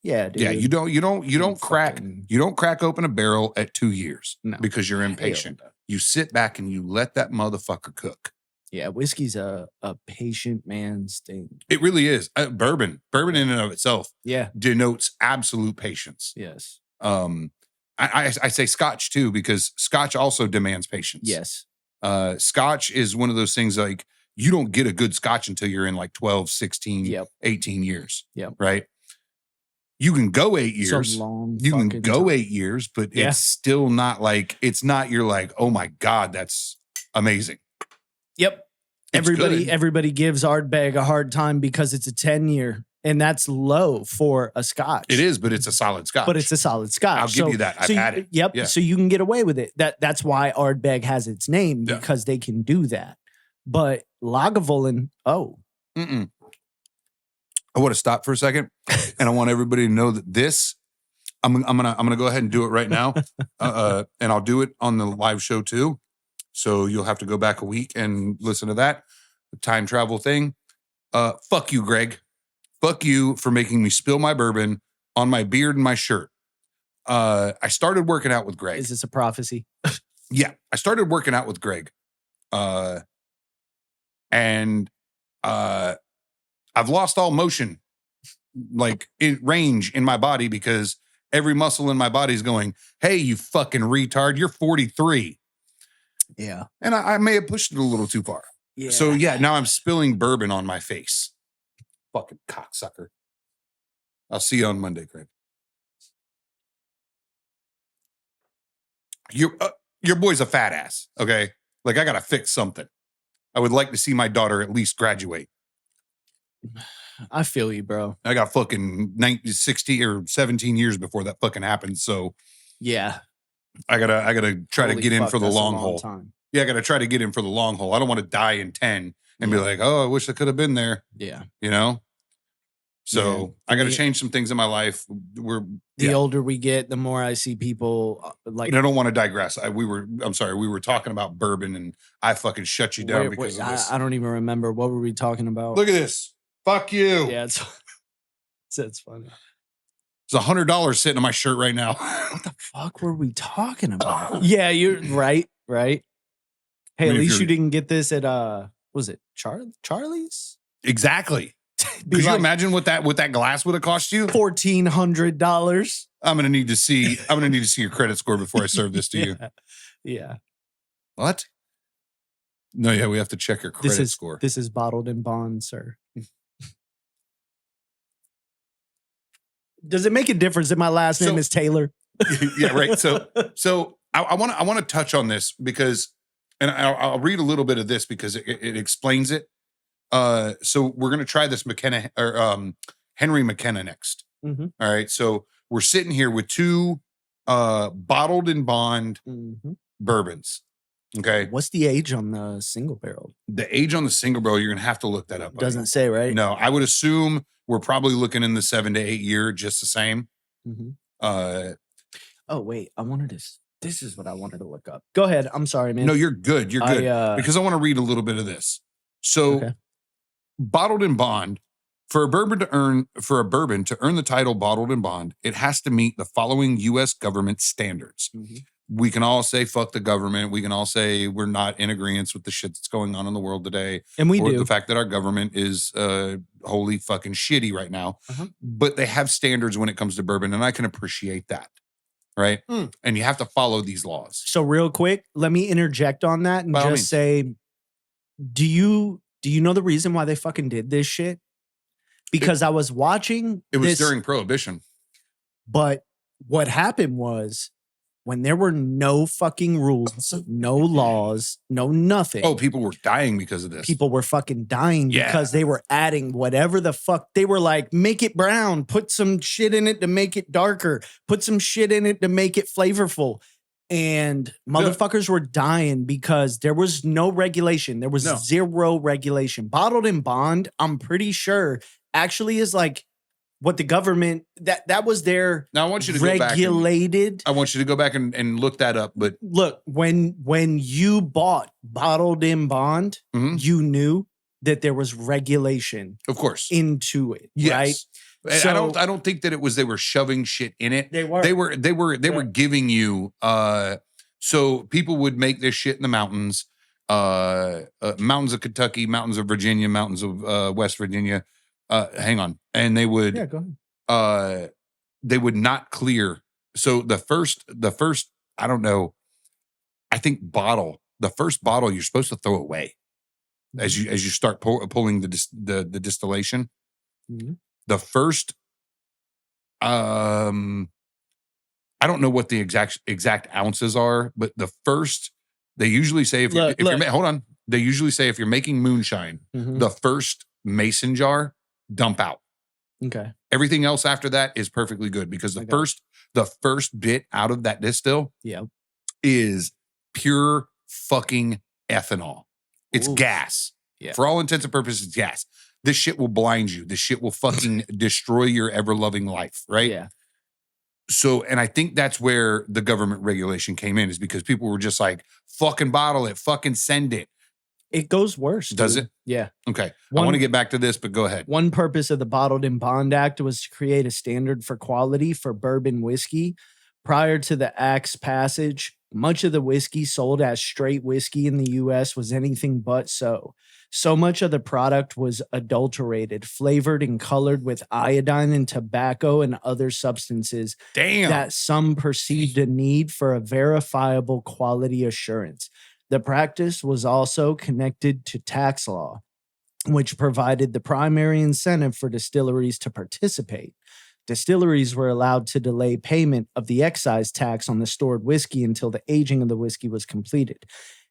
Speaker 2: dude.
Speaker 1: Yeah, you don't crack open a barrel at 2 years because you're impatient. You sit back and you let that motherfucker cook.
Speaker 2: Yeah, whiskey's a patient man's thing.
Speaker 1: It really is. Bourbon in and of itself denotes absolute patience.
Speaker 2: Yes.
Speaker 1: I say Scotch too, because Scotch also demands patience.
Speaker 2: Yes.
Speaker 1: Scotch is one of those things like you don't get a good Scotch until you're in like 12, 16, 18 years.
Speaker 2: Yep.
Speaker 1: Right? You can go 8 years.
Speaker 2: It's a long
Speaker 1: you can go
Speaker 2: time.
Speaker 1: 8 years, but it's still not like, you're like, oh my God, that's amazing.
Speaker 2: Yep. Everybody gives Ardbeg a hard time because it's a 10-year, and that's low for a Scotch.
Speaker 1: It is, but it's a solid Scotch. I'll give you that. I've had it.
Speaker 2: Yep. Yeah. So you can get away with it. That's why Ardbeg has its name, because they can do that. But Lagavulin,
Speaker 1: I want to stop for a second, and I want everybody to know that this, I'm gonna go ahead and do it right now, and I'll do it on the live show too. So you'll have to go back a week and listen to that. The time travel thing. Fuck you, Greg. Fuck you for making me spill my bourbon on my beard and my shirt. I started working out with Greg.
Speaker 2: Is this a prophecy?
Speaker 1: Yeah. I started working out with Greg. And I've lost all motion, like range in my body, because every muscle in my body is going, hey, you fucking retard, you're 43.
Speaker 2: Yeah.
Speaker 1: And I may have pushed it a little too far.
Speaker 2: Yeah.
Speaker 1: So now I'm spilling bourbon on my face. Fucking cocksucker. I'll see you on Monday, Craig. Your boy's a fat ass, okay? Like, I gotta fix something. I would like to see my daughter at least graduate.
Speaker 2: I feel you, bro.
Speaker 1: I got fucking 60 or 17 years before that fucking happens. So
Speaker 2: yeah.
Speaker 1: I gotta try to get in for the long haul.
Speaker 2: Time.
Speaker 1: Yeah, I gotta try to get in for the long haul. I don't want to die in 10 and be like, oh, I wish I could have been there.
Speaker 2: Yeah.
Speaker 1: You know? So I gotta change some things in my life.
Speaker 2: The older we get, the more I see people like.
Speaker 1: And I don't want to digress. We were talking about bourbon and I fucking shut you down because of this.
Speaker 2: I don't even remember. What were we talking about?
Speaker 1: Look at this. Fuck you.
Speaker 2: Yeah, it's funny.
Speaker 1: It's $100 sitting on my shirt right now.
Speaker 2: What the fuck were we talking about? Yeah, you're right. Hey, at least you didn't get this at was it Charlie's?
Speaker 1: Exactly. Could you imagine what that glass would have cost you?
Speaker 2: $1,400.
Speaker 1: I'm gonna need to see your credit score before I serve this to you.
Speaker 2: Yeah.
Speaker 1: What? No, yeah, we have to check your credit score.
Speaker 2: This is bottled in bond, sir. Does it make a difference that my last name is Taylor?
Speaker 1: Yeah, right. So I want to touch on this because, and I'll read a little bit of this because it explains it. So we're gonna try this Henry McKenna next.
Speaker 2: Mm-hmm.
Speaker 1: All right. So we're sitting here with two bottled in bond bourbons. Okay.
Speaker 2: What's the age on the single barrel?
Speaker 1: The age on the single barrel, you're gonna have to look that up.
Speaker 2: Doesn't say, right?
Speaker 1: No, I would assume we're probably looking in the 7 to 8 year, just the same.
Speaker 2: Mm-hmm.
Speaker 1: Uh,
Speaker 2: Oh wait, this is what I wanted to look up. Go ahead. I'm sorry, man.
Speaker 1: no, you're good. You're good. Because I want to read a little bit of this. So,
Speaker 2: Okay.
Speaker 1: bottled in bond, for a bourbon to earn the title bottled in bond, it has to meet the following U.S. government standards.
Speaker 2: Mhm.
Speaker 1: We can all say fuck the government. We can all say we're not in agreement with the shit that's going on in the world today,
Speaker 2: And we
Speaker 1: or
Speaker 2: do.
Speaker 1: the fact that our government is wholly fucking shitty right now.
Speaker 2: Uh-huh.
Speaker 1: But they have standards when it comes to bourbon, and I can appreciate that. Right. And you have to follow these laws.
Speaker 2: So real quick, let me interject on that and just say, do you know the reason why they fucking did this shit? Because I was watching
Speaker 1: It was during Prohibition.
Speaker 2: But what happened was when there were no fucking rules, no laws, no nothing.
Speaker 1: Oh, people were dying because of this.
Speaker 2: People were fucking dying because they were adding whatever the fuck. They were like, make it brown, put some shit in it to make it darker, put some shit in it to make it flavorful. And motherfuckers were dying because there was no regulation. There was zero regulation. Bottled in bond, I'm pretty sure, actually is like what the government, that was their
Speaker 1: now I want you to
Speaker 2: regulated.
Speaker 1: I want you to go back and look that up. But
Speaker 2: look, when you bought bottled in bond, you knew that there was regulation,
Speaker 1: of course,
Speaker 2: into it,
Speaker 1: yes.
Speaker 2: Right? So,
Speaker 1: I don't think that it was they were shoving shit in it.
Speaker 2: They were
Speaker 1: giving you so people would make this shit in the mountains, mountains of Kentucky, mountains of Virginia, mountains of West Virginia. Hang on. And they would,
Speaker 2: go ahead.
Speaker 1: They would not clear. So the first, I don't know, I think the first bottle you're supposed to throw away as you start pulling the distillation.
Speaker 2: Mm-hmm.
Speaker 1: The first, I don't know what the exact ounces are, but the first, they usually say hold on. They usually say if you're making moonshine, the first mason jar, dump out.
Speaker 2: Okay.
Speaker 1: Everything else after that is perfectly good because the first bit out of that distill is pure fucking ethanol. It's gas. Yeah. For all intents and purposes, it's gas. This shit will blind you. This shit will fucking destroy your ever-loving life, right?
Speaker 2: Yeah.
Speaker 1: So, and I think that's where the government regulation came in, is because people were just like, fucking bottle it, fucking send it.
Speaker 2: It goes worse.
Speaker 1: Does it?
Speaker 2: Yeah.
Speaker 1: Okay. I want to get back to this, but go ahead.
Speaker 2: One purpose of the Bottled in Bond Act was to create a standard for quality for bourbon whiskey. Prior to the act's passage, much of the whiskey sold as straight whiskey in the U.S. was anything but so. So much of the product was adulterated, flavored, and colored with iodine and tobacco and other substances that some perceived a need for a verifiable quality assurance. The practice was also connected to tax law, which provided the primary incentive for distilleries to participate. Distilleries were allowed to delay payment of the excise tax on the stored whiskey until the aging of the whiskey was completed.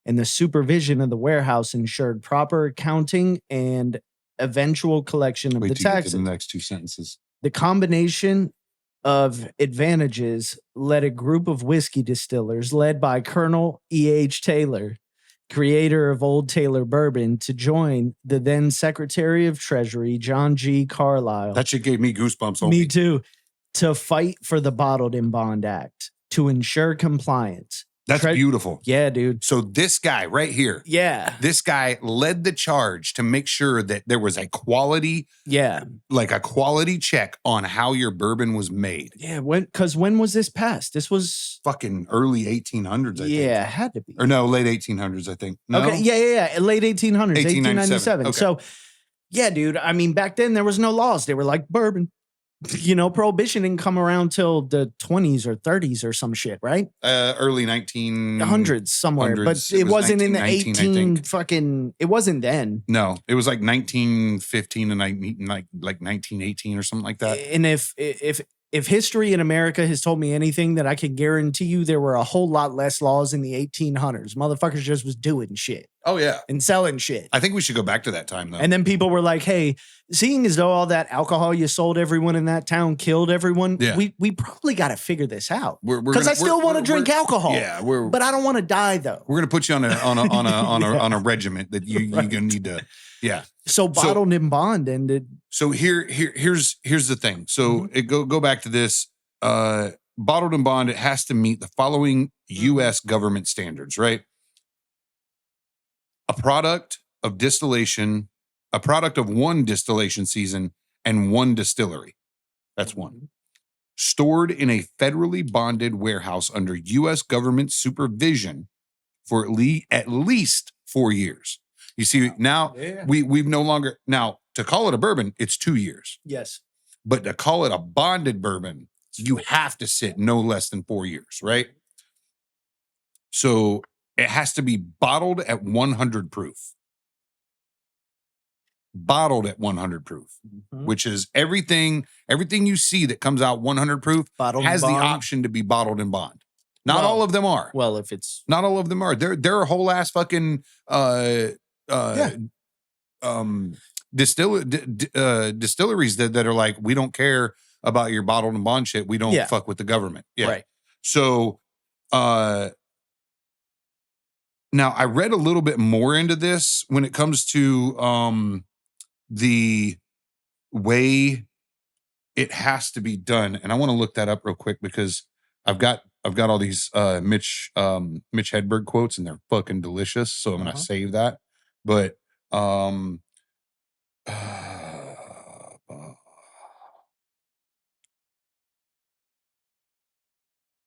Speaker 2: And the supervision of the warehouse ensured proper accounting and eventual collection of the taxes.
Speaker 1: The next two sentences.
Speaker 2: The combination of advantages led a group of whiskey distillers led by Colonel E.H. Taylor, creator of Old Taylor Bourbon, to join the then Secretary of Treasury, John G. Carlisle.
Speaker 1: That shit gave me goosebumps.
Speaker 2: Me too. To fight for the Bottled in Bond Act to ensure compliance.
Speaker 1: That's beautiful.
Speaker 2: Yeah, dude.
Speaker 1: So this guy right here.
Speaker 2: Yeah.
Speaker 1: This guy led the charge to make sure that there was a quality.
Speaker 2: Yeah.
Speaker 1: Like a quality check on how your bourbon was made.
Speaker 2: Yeah. When was this passed? This was
Speaker 1: fucking early 1800s, I think.
Speaker 2: Yeah, it had to be.
Speaker 1: Or no, late 1800s, I think. No?
Speaker 2: Okay. Yeah. Late 1800s, 1897.
Speaker 1: Okay.
Speaker 2: So, yeah, dude. I mean, back then there was no laws. They were like bourbon. You know, Prohibition didn't come around till the 20s or 30s or some shit, right?
Speaker 1: Early 1900s
Speaker 2: somewhere, but it wasn't in the 18 fucking. It wasn't then.
Speaker 1: No, it was like 1915 and like 1918 or something like that.
Speaker 2: And if history in America has told me anything, that I can guarantee you there were a whole lot less laws in the 1800s. Motherfuckers just was doing shit.
Speaker 1: Oh, yeah.
Speaker 2: And selling shit.
Speaker 1: I think we should go back to that time, though.
Speaker 2: And then people were like, hey, seeing as though all that alcohol you sold everyone in that town killed everyone, we probably got to figure this out. Because I still want to drink alcohol.
Speaker 1: Yeah,
Speaker 2: but I don't want to die, though.
Speaker 1: We're going to put you on a regiment that you're going to need to. Yeah.
Speaker 2: So Bottled in Bond ended.
Speaker 1: So here's the thing. So go back to this. bottled and bond, it has to meet the following U.S. government standards, right? A product of one distillation season and one distillery. That's one. Stored in a federally bonded warehouse under U.S. government supervision for at least 4 years. You see, now we've no longer, now to call it a bourbon, it's 2 years.
Speaker 2: Yes.
Speaker 1: But to call it a bonded bourbon, you have to sit no less than 4 years, right? So it has to be bottled at 100 proof. Bottled at 100 proof, which is everything you see that comes out 100 proof
Speaker 2: bottled
Speaker 1: has the option to be bottled in bond. Not all of them are.
Speaker 2: Well, if it's
Speaker 1: not all of them are. There are whole ass fucking distilleries that are like, we don't care about your bottled and bond shit. We don't fuck with the government. Yeah.
Speaker 2: Right.
Speaker 1: So now I read a little bit more into this when it comes to the way it has to be done. And I want to look that up real quick because I've got all these Mitch Hedberg quotes and they're fucking delicious. So I'm gonna save that. But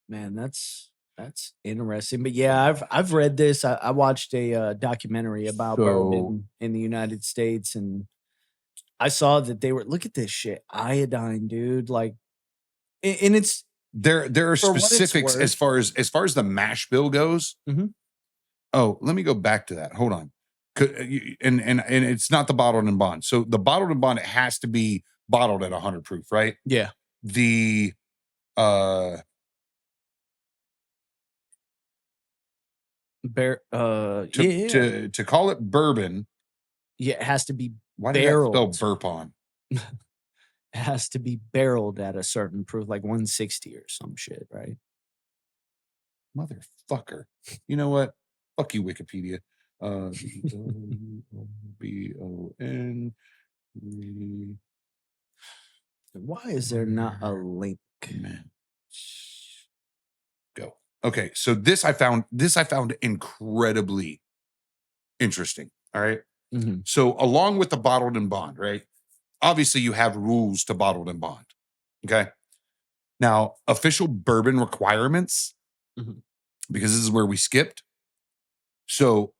Speaker 2: man, that's interesting. But yeah, I've read this. I watched a documentary about bourbon in the United States, and I saw that they were, look at this shit, iodine, dude. Like, and it's
Speaker 1: there are specifics as far as the mash bill goes. Oh, let me go back to that. Hold on. And it's not the bottled and bond. So the bottled and bond, it has to be bottled at 100 proof, right?
Speaker 2: Yeah.
Speaker 1: The
Speaker 2: to
Speaker 1: call it bourbon.
Speaker 2: Yeah, it has to be
Speaker 1: why did I spell burp on?
Speaker 2: It has to be barreled at a certain proof, like 160 or some shit, right?
Speaker 1: Motherfucker. You know what? Fuck you, Wikipedia. BON.
Speaker 2: Why is there not a link?
Speaker 1: Go. Okay, so this I found incredibly interesting. All right. So along with the bottled and bond, right? Obviously, you have rules to bottled and bond. Okay. Now, official bourbon requirements, because this is where we skipped. So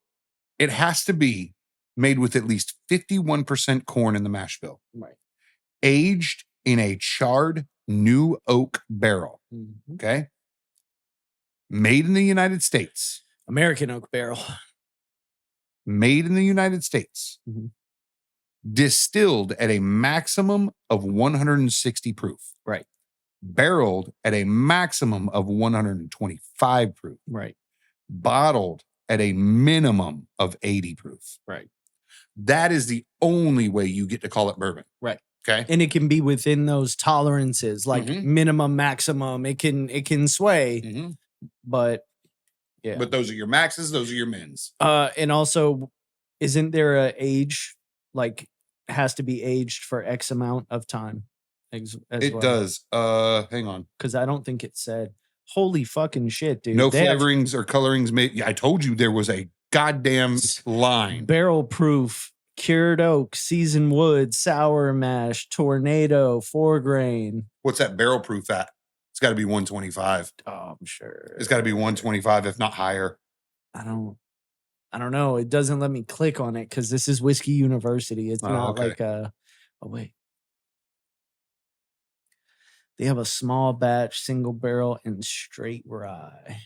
Speaker 1: it has to be made with at least 51% corn in the mash bill.
Speaker 2: Right.
Speaker 1: Aged in a charred new oak barrel. Okay. Made in the United States.
Speaker 2: American oak barrel.
Speaker 1: Made in the United States. Distilled at a maximum of 160 proof.
Speaker 2: Right.
Speaker 1: Barreled at a maximum of 125 proof.
Speaker 2: Right.
Speaker 1: Bottled at a minimum of 80 proof.
Speaker 2: Right.
Speaker 1: That is the only way you get to call it bourbon.
Speaker 2: Right.
Speaker 1: Okay.
Speaker 2: And it can be within those tolerances, like minimum, maximum. It can sway, but yeah.
Speaker 1: But those are your maxes. Those are your mins.
Speaker 2: And also, isn't there a age, like has to be aged for X amount of time?
Speaker 1: It does. Hang on.
Speaker 2: Because I don't think it said. Holy fucking shit, dude.
Speaker 1: No flavorings or colorings made. Yeah, I told you there was a goddamn line.
Speaker 2: Barrel proof, cured oak, seasoned wood, sour mash, tornado, 4 grain.
Speaker 1: What's that barrel proof at? It's got to be 125.
Speaker 2: Oh, I'm sure.
Speaker 1: It's got to be 125, if not higher.
Speaker 2: I don't know. It doesn't let me click on it because this is Whiskey University. It's not like a. Oh wait. They have a small batch, single barrel, and straight rye.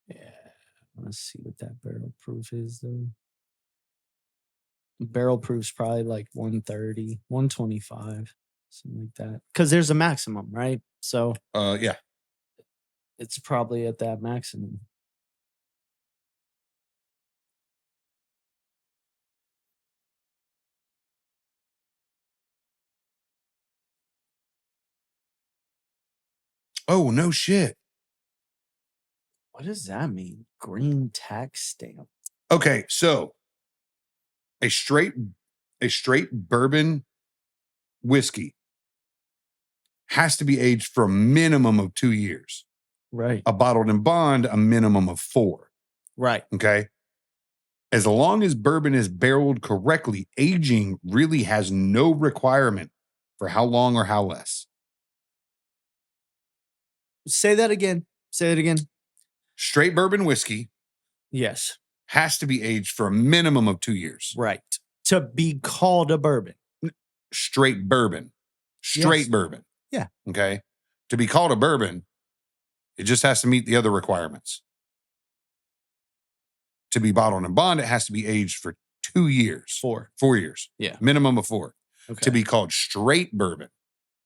Speaker 2: Yeah. Let's see what that barrel proof is, though. Barrel proof's probably like 130, 125, something like that. Because there's a maximum, right? So,
Speaker 1: yeah.
Speaker 2: It's probably at that maximum.
Speaker 1: Oh, no shit.
Speaker 2: What does that mean? Green tax stamp.
Speaker 1: Okay, so a straight bourbon whiskey has to be aged for a minimum of 2 years.
Speaker 2: Right.
Speaker 1: A bottled in bond, a minimum of 4.
Speaker 2: Right.
Speaker 1: Okay. As long as bourbon is barreled correctly, aging really has no requirement for how long or how less.
Speaker 2: Say that again. Say it again.
Speaker 1: Straight bourbon whiskey
Speaker 2: Yes.
Speaker 1: has to be aged for a minimum of 2 years.
Speaker 2: Right. To be called a bourbon.
Speaker 1: Straight bourbon. Straight
Speaker 2: Yes.
Speaker 1: bourbon.
Speaker 2: Yeah.
Speaker 1: Okay. To be called a bourbon, it just has to meet the other requirements. To be bottled in bond, it has to be aged for 2 years.
Speaker 2: 4.
Speaker 1: 4 years.
Speaker 2: Yeah.
Speaker 1: Minimum of 4.
Speaker 2: Okay.
Speaker 1: To be called straight bourbon.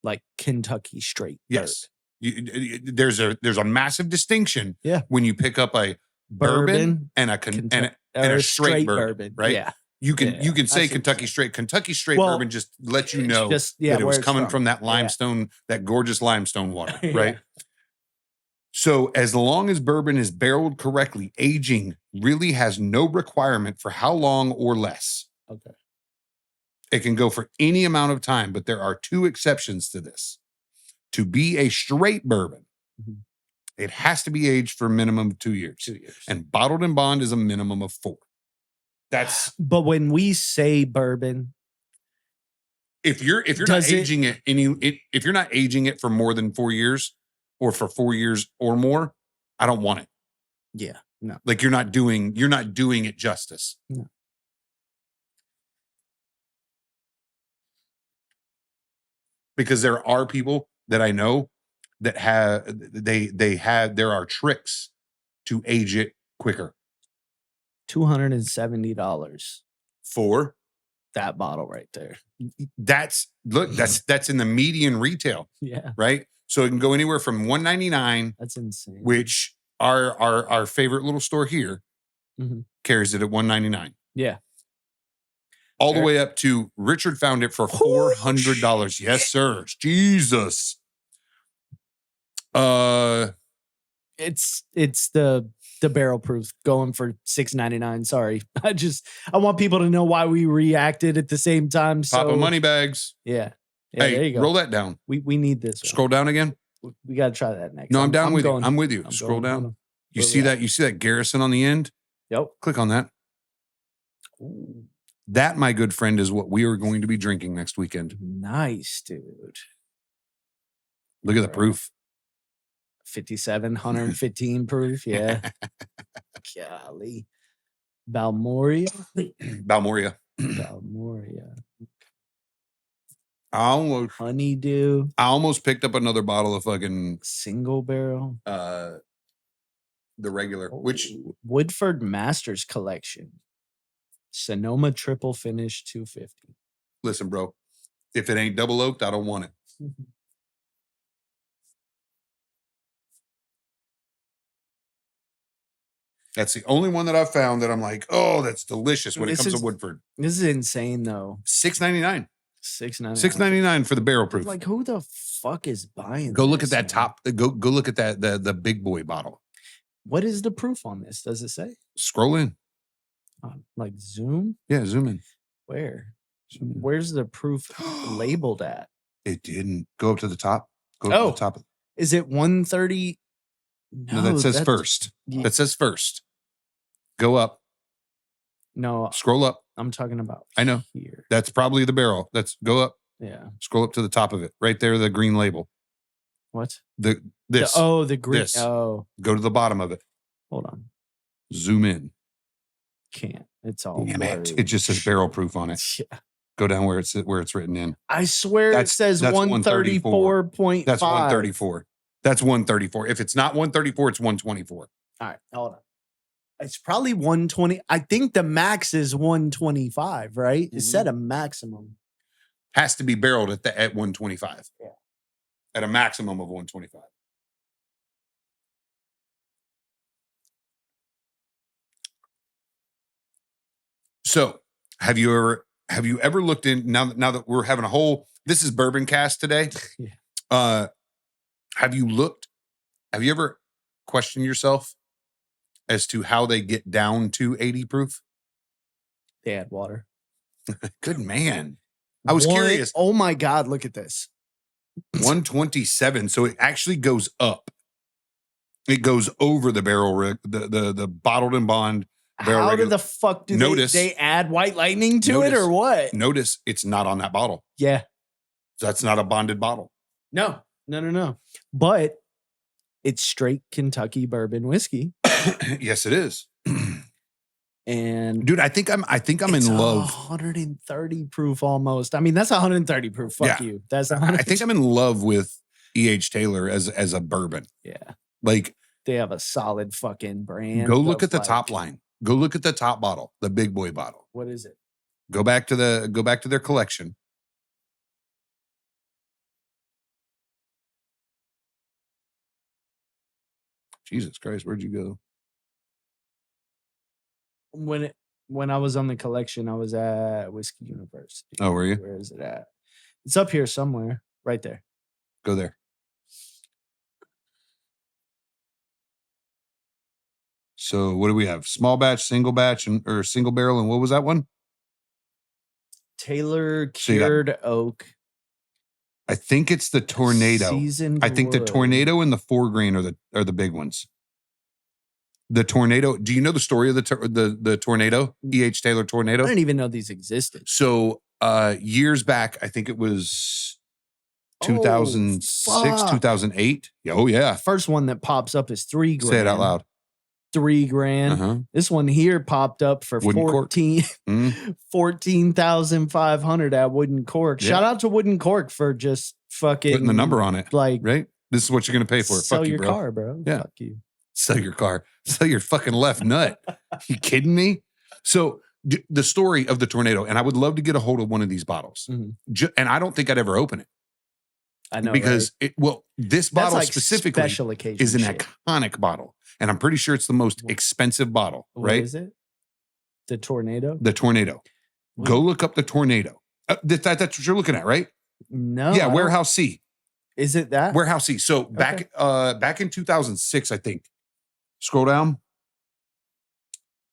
Speaker 2: Like Kentucky straight.
Speaker 1: Yes. There's a massive distinction when you pick up a bourbon and a straight bourbon, right?
Speaker 2: Yeah.
Speaker 1: You can say Kentucky straight. Kentucky straight bourbon just lets you know that it was coming from that limestone, that gorgeous limestone water, right? So as long as bourbon is barreled correctly, aging really has no requirement for how long or less.
Speaker 2: Okay.
Speaker 1: It can go for any amount of time, but there are 2 exceptions to this. To be a straight bourbon, it has to be aged for a minimum of 2 years.
Speaker 2: 2 years.
Speaker 1: And bottled in bond is a minimum of 4.
Speaker 2: But when we say bourbon,
Speaker 1: if you're not aging if you're not aging it for more than 4 years or for 4 years or more, I don't want it.
Speaker 2: Yeah. No.
Speaker 1: Like you're not doing it justice.
Speaker 2: No.
Speaker 1: Because there are people that I know that there are tricks to age it quicker.
Speaker 2: $270
Speaker 1: for
Speaker 2: that bottle right there.
Speaker 1: That's in the median retail.
Speaker 2: Yeah.
Speaker 1: Right. So it can go anywhere from $199.
Speaker 2: That's insane.
Speaker 1: Which our favorite little store here carries it at $199.
Speaker 2: Yeah.
Speaker 1: All the way up to Richard found it for $400. Yes, sir. Jesus.
Speaker 2: It's the barrel proof going for $6.99. Sorry. I want people to know why we reacted at the same time. So
Speaker 1: Papa money bags.
Speaker 2: Yeah.
Speaker 1: Hey,
Speaker 2: there you go.
Speaker 1: Roll that down.
Speaker 2: We need this.
Speaker 1: Scroll down again.
Speaker 2: We got to try that next.
Speaker 1: No, I'm down with you. I'm with you. Scroll down. You see that Garrison on the end?
Speaker 2: Yep.
Speaker 1: Click on that.
Speaker 2: Ooh.
Speaker 1: That, my good friend, is what we are going to be drinking next weekend.
Speaker 2: Nice, dude.
Speaker 1: Look at the proof.
Speaker 2: 57, 115 proof. Yeah. Golly. Balmoria. Honeydew.
Speaker 1: I almost picked up another bottle of fucking
Speaker 2: single barrel.
Speaker 1: The regular, which
Speaker 2: Woodford Masters Collection. Sonoma triple finish 250.
Speaker 1: Listen, bro, if it ain't double oaked, I don't want it. That's the only one that I've found that I'm like, oh, that's delicious when it comes to Woodford.
Speaker 2: This is insane, though.
Speaker 1: $6.99.
Speaker 2: $6.99
Speaker 1: for the barrel proof.
Speaker 2: Like, who the fuck is buying?
Speaker 1: Go look at that top. Go look at that the big boy bottle.
Speaker 2: What is the proof on this? Does it say?
Speaker 1: Scroll in.
Speaker 2: Like zoom?
Speaker 1: Yeah, zoom in.
Speaker 2: Where? Where's the proof labeled at?
Speaker 1: It didn't. Go up to the top. Go to the top.
Speaker 2: Is it 130?
Speaker 1: No, that says first. That says first. Go up.
Speaker 2: No.
Speaker 1: Scroll up.
Speaker 2: I'm talking about
Speaker 1: I know.
Speaker 2: Here.
Speaker 1: That's probably the barrel. Go up.
Speaker 2: Yeah.
Speaker 1: Scroll up to the top of it. Right there, the green label.
Speaker 2: What?
Speaker 1: The green.
Speaker 2: This. Oh.
Speaker 1: Go to the bottom of it.
Speaker 2: Hold on.
Speaker 1: Zoom in.
Speaker 2: Can't. It's all
Speaker 1: damn it. It just says barrel proof on it.
Speaker 2: Yeah.
Speaker 1: Go down where it's written in.
Speaker 2: I swear it says 134.5.
Speaker 1: That's 134. That's 134. If it's not 134, it's 124.
Speaker 2: All right, hold on. It's probably 120. I think the max is 125, right? It said a maximum.
Speaker 1: Has to be barreled at 125.
Speaker 2: Yeah.
Speaker 1: At a maximum of 125. So, have you ever looked in now that we're having a whole this is Bourbon Cast today?
Speaker 2: Yeah.
Speaker 1: Have you ever questioned yourself as to how they get down to 80 proof?
Speaker 2: They add water.
Speaker 1: Good man. I was curious.
Speaker 2: Oh my God, look at this.
Speaker 1: 127. So it actually goes up. It goes over the barrel rig, the bottled and bond barrel.
Speaker 2: How
Speaker 1: regular.
Speaker 2: the fuck do they add White Lightning to it or what?
Speaker 1: Notice it's not on that bottle.
Speaker 2: Yeah.
Speaker 1: So that's not a bonded bottle.
Speaker 2: No. But it's straight Kentucky bourbon whiskey.
Speaker 1: Yes, it is.
Speaker 2: And
Speaker 1: dude, I think I'm in love.
Speaker 2: 130 proof almost. I mean, that's 130 proof. Fuck you. That's
Speaker 1: I think I'm in love with E.H. Taylor as a bourbon.
Speaker 2: Yeah.
Speaker 1: Like
Speaker 2: they have a solid fucking brand.
Speaker 1: Go look at the top line. Go look at the top bottle, the big boy bottle.
Speaker 2: What is it?
Speaker 1: Go back to their collection. Jesus Christ, where'd you go?
Speaker 2: When I was on the collection, I was at Whiskey University.
Speaker 1: Oh, were you?
Speaker 2: Where is it at? It's up here somewhere. Right there.
Speaker 1: Go there. So what do we have? Small batch, single batch, or single barrel, and what was that one?
Speaker 2: Taylor Cured Oak.
Speaker 1: I think it's the Tornado.
Speaker 2: Seasoned
Speaker 1: I think
Speaker 2: wood.
Speaker 1: the Tornado and the 4 grain are the big ones. The Tornado. Do you know the story of the Tornado? E.H. Taylor Tornado?
Speaker 2: I didn't even know these existed.
Speaker 1: So years back, I think it was 2006, 2008. Oh yeah.
Speaker 2: First one that pops up is 3 grand.
Speaker 1: Say it out loud.
Speaker 2: 3 grand.
Speaker 1: Uh-huh.
Speaker 2: This one here popped up for
Speaker 1: Wooden
Speaker 2: 14,500 at Wooden Cork.
Speaker 1: Yeah.
Speaker 2: Shout out to Wooden Cork for just fucking
Speaker 1: putting the number on it.
Speaker 2: Like,
Speaker 1: right? This is what you're gonna pay for it.
Speaker 2: Sell
Speaker 1: Fuck
Speaker 2: your
Speaker 1: you, bro.
Speaker 2: car, bro.
Speaker 1: Yeah.
Speaker 2: Fuck you.
Speaker 1: Sell your car. Sell your fucking left nut. You kidding me? So the story of the Tornado, and I would love to get a hold of one of these bottles.
Speaker 2: Mm-hmm.
Speaker 1: And I don't think I'd ever open it.
Speaker 2: I know,
Speaker 1: because
Speaker 2: right?
Speaker 1: This
Speaker 2: That's
Speaker 1: bottle
Speaker 2: like
Speaker 1: specifically
Speaker 2: special occasion
Speaker 1: is an
Speaker 2: shit.
Speaker 1: iconic bottle, and I'm pretty sure it's the most expensive bottle.
Speaker 2: What
Speaker 1: right?
Speaker 2: is it? The Tornado?
Speaker 1: The Tornado.
Speaker 2: What?
Speaker 1: Go look up the Tornado. That's what you're looking at, right?
Speaker 2: No.
Speaker 1: Yeah, Warehouse C.
Speaker 2: Is it that?
Speaker 1: Warehouse C. So back in 2006, I think. Scroll down.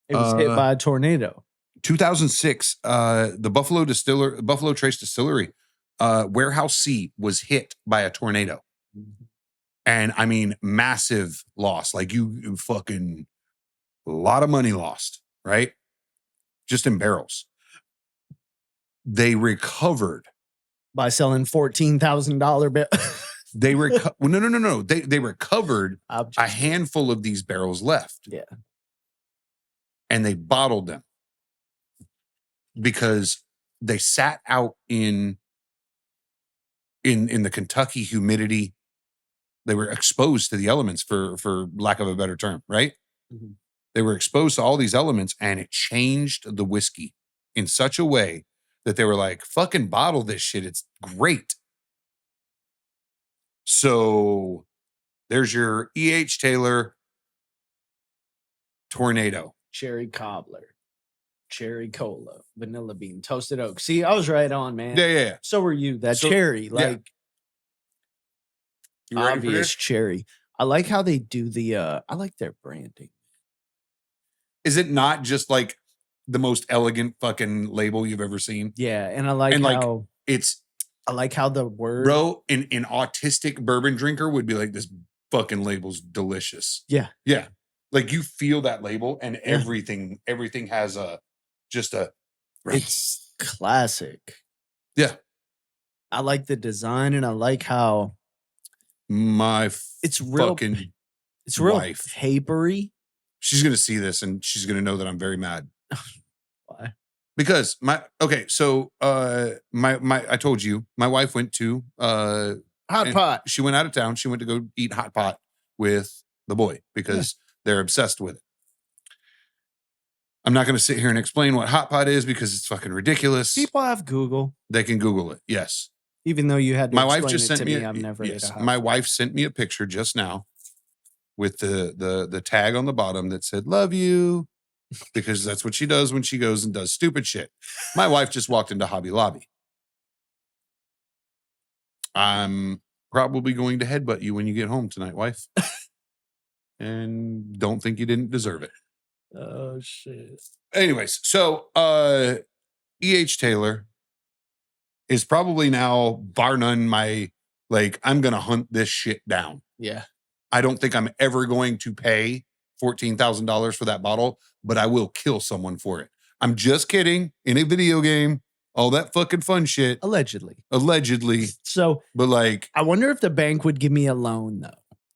Speaker 2: It was hit by a tornado.
Speaker 1: 2006, the Buffalo Trace Distillery, Warehouse C was hit by a tornado. And I mean, massive loss. Like you fucking a lot of money lost, right? Just in barrels. They recovered
Speaker 2: By selling $14,000 bill.
Speaker 1: They no. They recovered a handful of these barrels left.
Speaker 2: Yeah.
Speaker 1: And they bottled them because they sat out in the Kentucky humidity. They were exposed to the elements, for lack of a better term, right?
Speaker 2: Mm-hmm.
Speaker 1: They were exposed to all these elements, and it changed the whiskey in such a way that they were like, fucking bottle this shit. It's great. So there's your E.H. Taylor Tornado.
Speaker 2: Cherry cobbler, cherry cola, vanilla bean, toasted oak. See, I was right on, man.
Speaker 1: Yeah.
Speaker 2: So were you. That cherry, like
Speaker 1: You ready for
Speaker 2: obvious
Speaker 1: this?
Speaker 2: cherry. I like how they do I like their branding.
Speaker 1: Is it not just like the most elegant fucking label you've ever seen?
Speaker 2: Yeah, and I like how I like how the word,
Speaker 1: bro, an autistic bourbon drinker would be like, this fucking label's delicious.
Speaker 2: Yeah.
Speaker 1: Yeah. Like you feel that label and everything has
Speaker 2: it's classic.
Speaker 1: Yeah.
Speaker 2: I like the design and I like how
Speaker 1: it's real wife.
Speaker 2: papery.
Speaker 1: She's going to see this and she's going to know that I'm very mad.
Speaker 2: Why?
Speaker 1: Because I told you, my wife went to
Speaker 2: Hot pot.
Speaker 1: She went out of town. She went to go eat hot pot with the boy because they're obsessed with it. I'm not going to sit here and explain what hot pot is because it's fucking ridiculous.
Speaker 2: People have Google.
Speaker 1: They can Google it. Yes.
Speaker 2: Even though you had to
Speaker 1: my wife just sent me.
Speaker 2: I've never ate a hot
Speaker 1: my
Speaker 2: pot.
Speaker 1: wife sent me a picture just now with the tag on the bottom that said "Love you," because that's what she does when she goes and does stupid shit. My wife just walked into Hobby Lobby. I'm probably going to headbutt you when you get home tonight, wife. And don't think you didn't deserve it.
Speaker 2: Oh shit.
Speaker 1: Anyways, so E.H. Taylor is probably now, bar none, my Like, I'm going to hunt this shit down.
Speaker 2: Yeah.
Speaker 1: I don't think I'm ever going to pay $14,000 for that bottle, but I will kill someone for it. I'm just kidding. In a video game, all that fucking fun shit.
Speaker 2: Allegedly.
Speaker 1: So, but like,
Speaker 2: I wonder if the bank would give me a loan though.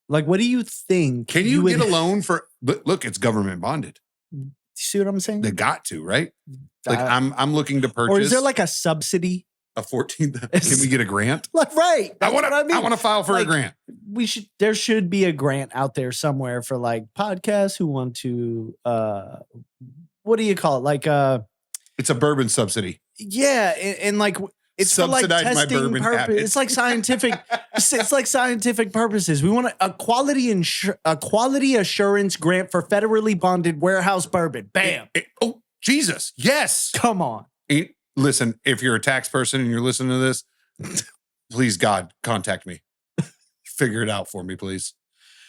Speaker 2: Like, what do you think?
Speaker 1: Can you get a loan for? Look, it's government bonded.
Speaker 2: You see what I'm saying?
Speaker 1: They got to, right? Like, I'm looking to purchase.
Speaker 2: Or is there like a subsidy?
Speaker 1: A 14? Can we get a grant?
Speaker 2: Like, right.
Speaker 1: I want to file for a grant.
Speaker 2: There should be a grant out there somewhere for like podcasts who want to, what do you call it? Like,
Speaker 1: it's a bourbon subsidy.
Speaker 2: Yeah. And like, it's
Speaker 1: subsidize
Speaker 2: for like testing purpose. It's like scientific. It's like scientific purposes. We want a quality assurance grant for federally bonded warehouse bourbon. Bam.
Speaker 1: Oh, Jesus. Yes.
Speaker 2: Come on.
Speaker 1: Listen, if you're a tax person and you're listening to this, please, God, contact me. Figure it out for me, please.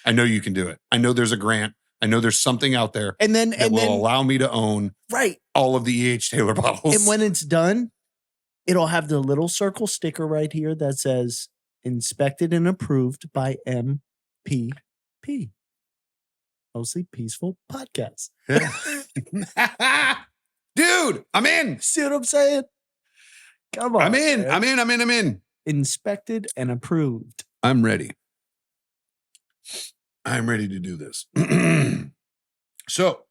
Speaker 1: I know you can do it. I know there's a grant. I know there's something out there that will allow me to own all of the E.H. Taylor bottles.
Speaker 2: And when it's done, it'll have the little circle sticker right here that says inspected and approved by MPP. Mostly Peaceful Podcast.
Speaker 1: Yeah. Dude, I'm in.
Speaker 2: See what I'm saying? Come on.
Speaker 1: I'm in.
Speaker 2: Inspected and approved.
Speaker 1: I'm ready. I'm ready to do this. So,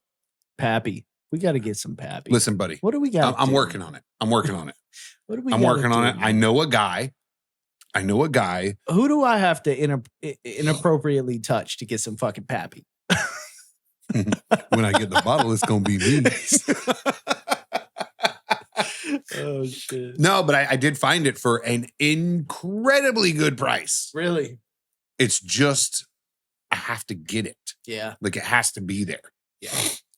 Speaker 2: Pappy. We got to get some Pappy.
Speaker 1: Listen, buddy.
Speaker 2: What do we got?
Speaker 1: I'm working on it. What do we? I'm working on it.
Speaker 2: Man?
Speaker 1: I know a guy.
Speaker 2: Who do I have to inappropriately touch to get some fucking Pappy?
Speaker 1: When I get the bottle, it's gonna be me.
Speaker 2: Oh shit!
Speaker 1: No, but I did find it for an incredibly good price.
Speaker 2: Really?
Speaker 1: It's just I have to get it.
Speaker 2: Yeah,
Speaker 1: like it has to be there.
Speaker 2: Yeah,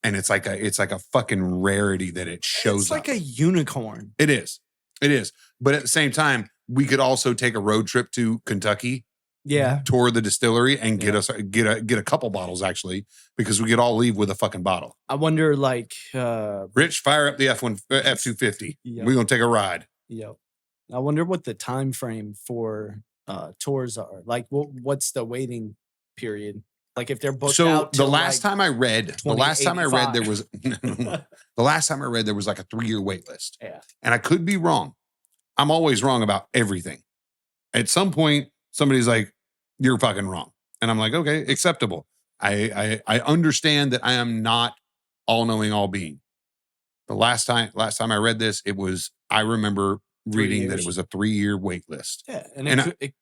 Speaker 1: and it's like a fucking rarity that it shows.
Speaker 2: It's like
Speaker 1: up.
Speaker 2: a unicorn.
Speaker 1: It is. But at the same time, we could also take a road trip to Kentucky.
Speaker 2: Yeah,
Speaker 1: tour the distillery and get a couple bottles actually, because we could all leave with a fucking bottle.
Speaker 2: I wonder, like,
Speaker 1: Rich, fire up the F-250.
Speaker 2: Yep.
Speaker 1: We're gonna take a ride.
Speaker 2: Yep. I wonder what the time frame for tours are. Like, what's the waiting period? Like, if they're booked out.
Speaker 1: So the last time I read, there was the last time I read there was like a 3-year wait list.
Speaker 2: Yeah,
Speaker 1: and I could be wrong. I'm always wrong about everything. At some point, somebody's like, "You're fucking wrong," and I'm like, "Okay, acceptable." I understand that I am not all knowing, all being. The last time I read this, I remember reading that it was a 3-year wait list.
Speaker 2: Yeah, and it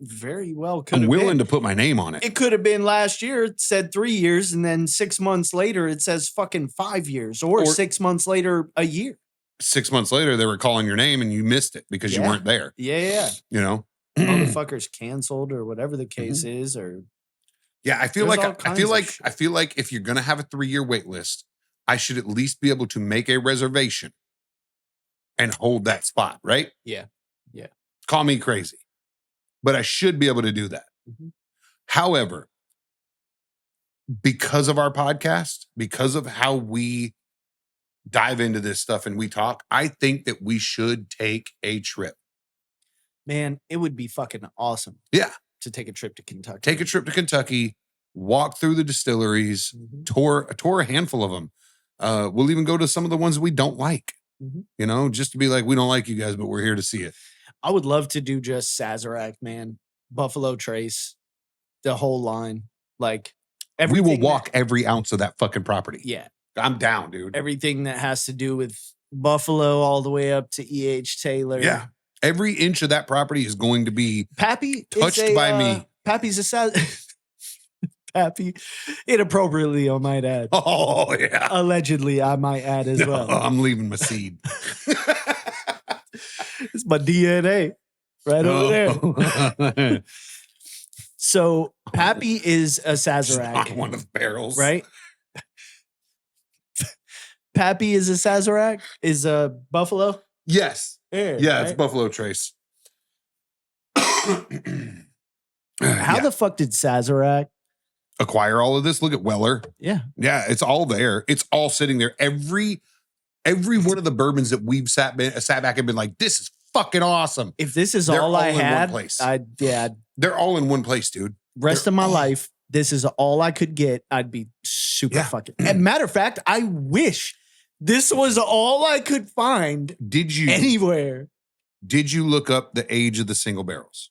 Speaker 2: very well could.
Speaker 1: I'm willing to put my name on it.
Speaker 2: It could have been last year. It said 3 years, and then 6 months later, it says fucking 5 years, or 6 months later, a year.
Speaker 1: 6 months later, they were calling your name, and you missed it because you weren't there.
Speaker 2: Yeah.
Speaker 1: You know.
Speaker 2: Motherfuckers canceled or whatever the case is, or
Speaker 1: I feel like if you're gonna have a 3-year wait list, I should at least be able to make a reservation and hold that spot, right?
Speaker 2: Yeah.
Speaker 1: Call me crazy, but I should be able to do that.
Speaker 2: Mm-hmm.
Speaker 1: However, because of our podcast, because of how we dive into this stuff and we talk, I think that we should take a trip.
Speaker 2: Man, it would be fucking awesome.
Speaker 1: Yeah.
Speaker 2: To take a trip to Kentucky.
Speaker 1: Take a trip to Kentucky, walk through the distilleries, tour a handful of them. We'll even go to some of the ones we don't like, you know, just to be like, we don't like you guys, but we're here to see it.
Speaker 2: I would love to do just Sazerac, man. Buffalo Trace, the whole line. Like,
Speaker 1: we will walk every ounce of that fucking property.
Speaker 2: Yeah.
Speaker 1: I'm down, dude.
Speaker 2: Everything that has to do with Buffalo all the way up to E.H. Taylor.
Speaker 1: Yeah. Every inch of that property is going to be
Speaker 2: Pappy
Speaker 1: touched by me.
Speaker 2: Pappy's a Pappy, inappropriately, I might add.
Speaker 1: Oh, yeah.
Speaker 2: Allegedly, I might add as well.
Speaker 1: I'm leaving my seed.
Speaker 2: It's my DNA right over there. So Pappy is a Sazerac.
Speaker 1: Not one of the barrels.
Speaker 2: Right? Pappy is a Sazerac? Is a Buffalo?
Speaker 1: Yes.
Speaker 2: Yeah,
Speaker 1: right? It's Buffalo Trace.
Speaker 2: How the fuck did Sazerac
Speaker 1: acquire all of this? Look at Weller.
Speaker 2: Yeah.
Speaker 1: Yeah, it's all there. It's all sitting there. Every one of the bourbons that we've sat back and been like, this is fucking awesome.
Speaker 2: If this is
Speaker 1: They're
Speaker 2: all I
Speaker 1: all in one
Speaker 2: had,
Speaker 1: place.
Speaker 2: They're
Speaker 1: all in one place, dude.
Speaker 2: Rest of my life, this is all I could get. I'd be super fucking. And matter of fact, I wish this was all I could find.
Speaker 1: Did you
Speaker 2: anywhere?
Speaker 1: Did you look up the age of the single barrels?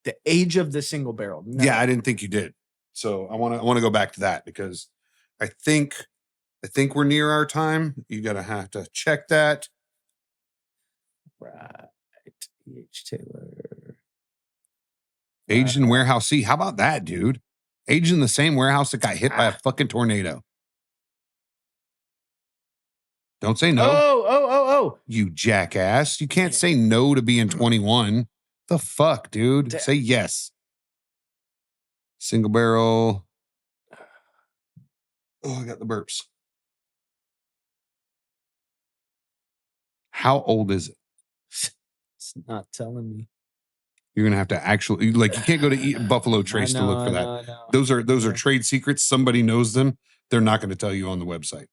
Speaker 2: The age of the single barrel? No.
Speaker 1: Yeah, I didn't think you did. So I want to go back to that because I think we're near our time. You have to check that.
Speaker 2: Right. E.H. Taylor.
Speaker 1: Aged in warehouse C. How about that, dude? Aged in the same warehouse that got hit by a fucking tornado. Don't say no.
Speaker 2: Oh.
Speaker 1: You jackass. You can't say no to being 21. The fuck, dude? Say yes. Single barrel. Oh, I got the burps. How old is it?
Speaker 2: It's not telling me.
Speaker 1: You're gonna have to actually you can't go to Buffalo Trace to look for that.
Speaker 2: No.
Speaker 1: Those are trade secrets. Somebody knows them. They're not going to tell you on the website.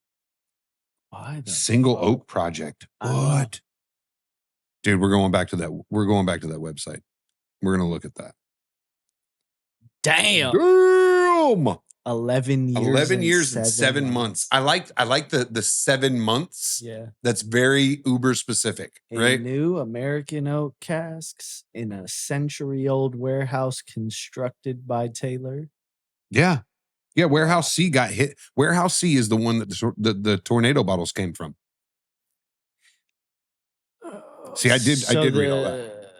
Speaker 2: Why
Speaker 1: Single Oak Project. What? Dude, we're going back to that. We're going back to that website. We're gonna look at that.
Speaker 2: Damn. 11 years.
Speaker 1: 11 years and 7 months. I like the 7 months.
Speaker 2: Yeah.
Speaker 1: That's very uber specific, right?
Speaker 2: New American oak casks in a century-old warehouse constructed by Taylor.
Speaker 1: Yeah. Yeah, Warehouse C got hit. Warehouse C is the one that the tornado bottles came from. See, I did read all that.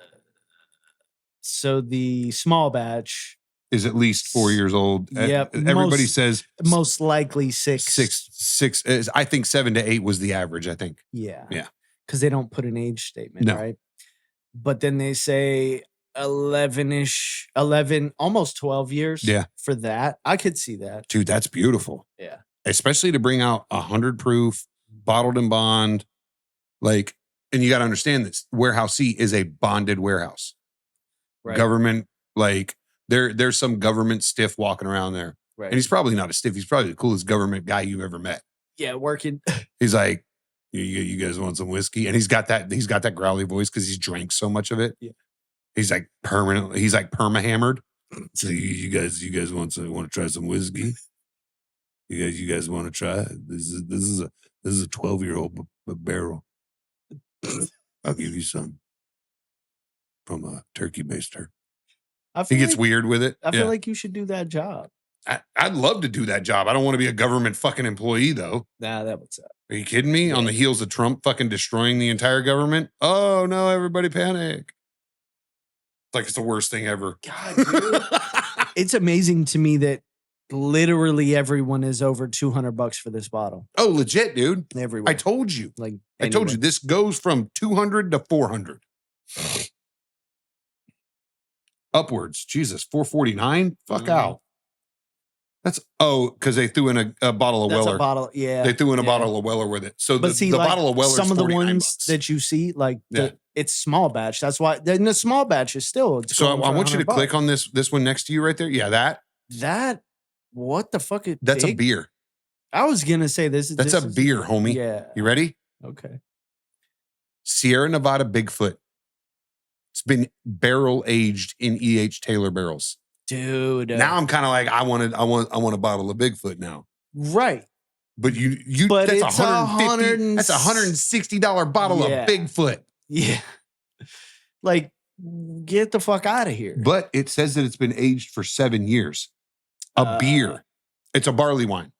Speaker 2: So the small batch
Speaker 1: is at least 4 years old.
Speaker 2: Yep.
Speaker 1: Everybody says
Speaker 2: most likely six.
Speaker 1: Six is, I think 7 to 8 was the average, I think.
Speaker 2: Yeah.
Speaker 1: Yeah.
Speaker 2: Because they don't put an age statement, right? But then they say 11-ish, 11, almost 12 years for that. I could see that.
Speaker 1: Dude, that's beautiful.
Speaker 2: Yeah.
Speaker 1: Especially to bring out 100 proof, bottled in bond. And you got to understand this. Warehouse C is a bonded warehouse. Right. Government, there's some government stiff walking around there. Right. And he's probably not a stiff. He's probably the coolest government guy you've ever met.
Speaker 2: Yeah, working.
Speaker 1: He's like, you guys want some whiskey? And he's got that growly voice because he's drank so much of it. Yeah. He's like perma hammered. So you guys want to try some whiskey? You guys want to try? This is a 12-year-old barrel. I'll give you some from a turkey baster. He gets weird with it.
Speaker 2: I feel like you should do that job.
Speaker 1: I'd love to do that job. I don't want to be a government fucking employee though.
Speaker 2: Nah, that would suck.
Speaker 1: Are you kidding me? Yeah. On the heels of Trump fucking destroying the entire government? Oh no, everybody panic. It's the worst thing ever.
Speaker 2: God, dude. It's amazing to me that literally everyone is over $200 for this bottle.
Speaker 1: Oh, legit, dude.
Speaker 2: Everywhere.
Speaker 1: I told you.
Speaker 2: Anywhere.
Speaker 1: I told you this goes from 200 to 400. Upwards. Jesus, 449? Fuck out. That's because they threw in a bottle of Weller.
Speaker 2: A bottle, yeah.
Speaker 1: They threw in a bottle of Weller with it. So the bottle of Weller,
Speaker 2: some of the ones that you see, it's small batch. That's why then the small batch is still.
Speaker 1: So I want you to click on this one next to you right there. Yeah,
Speaker 2: that. What the fuck is
Speaker 1: that's big? A beer.
Speaker 2: I was gonna say this.
Speaker 1: That's a beer, homie.
Speaker 2: Yeah.
Speaker 1: You ready?
Speaker 2: Okay.
Speaker 1: Sierra Nevada Bigfoot. It's been barrel aged in E.H. Taylor barrels.
Speaker 2: Dude.
Speaker 1: Now I'm kind of like, I want a bottle of Bigfoot now.
Speaker 2: Right.
Speaker 1: But that's $150. That's $160 bottle of Bigfoot.
Speaker 2: Yeah. Get the fuck out of here.
Speaker 1: But it says that it's been aged for 7 years. A beer. It's a barley wine,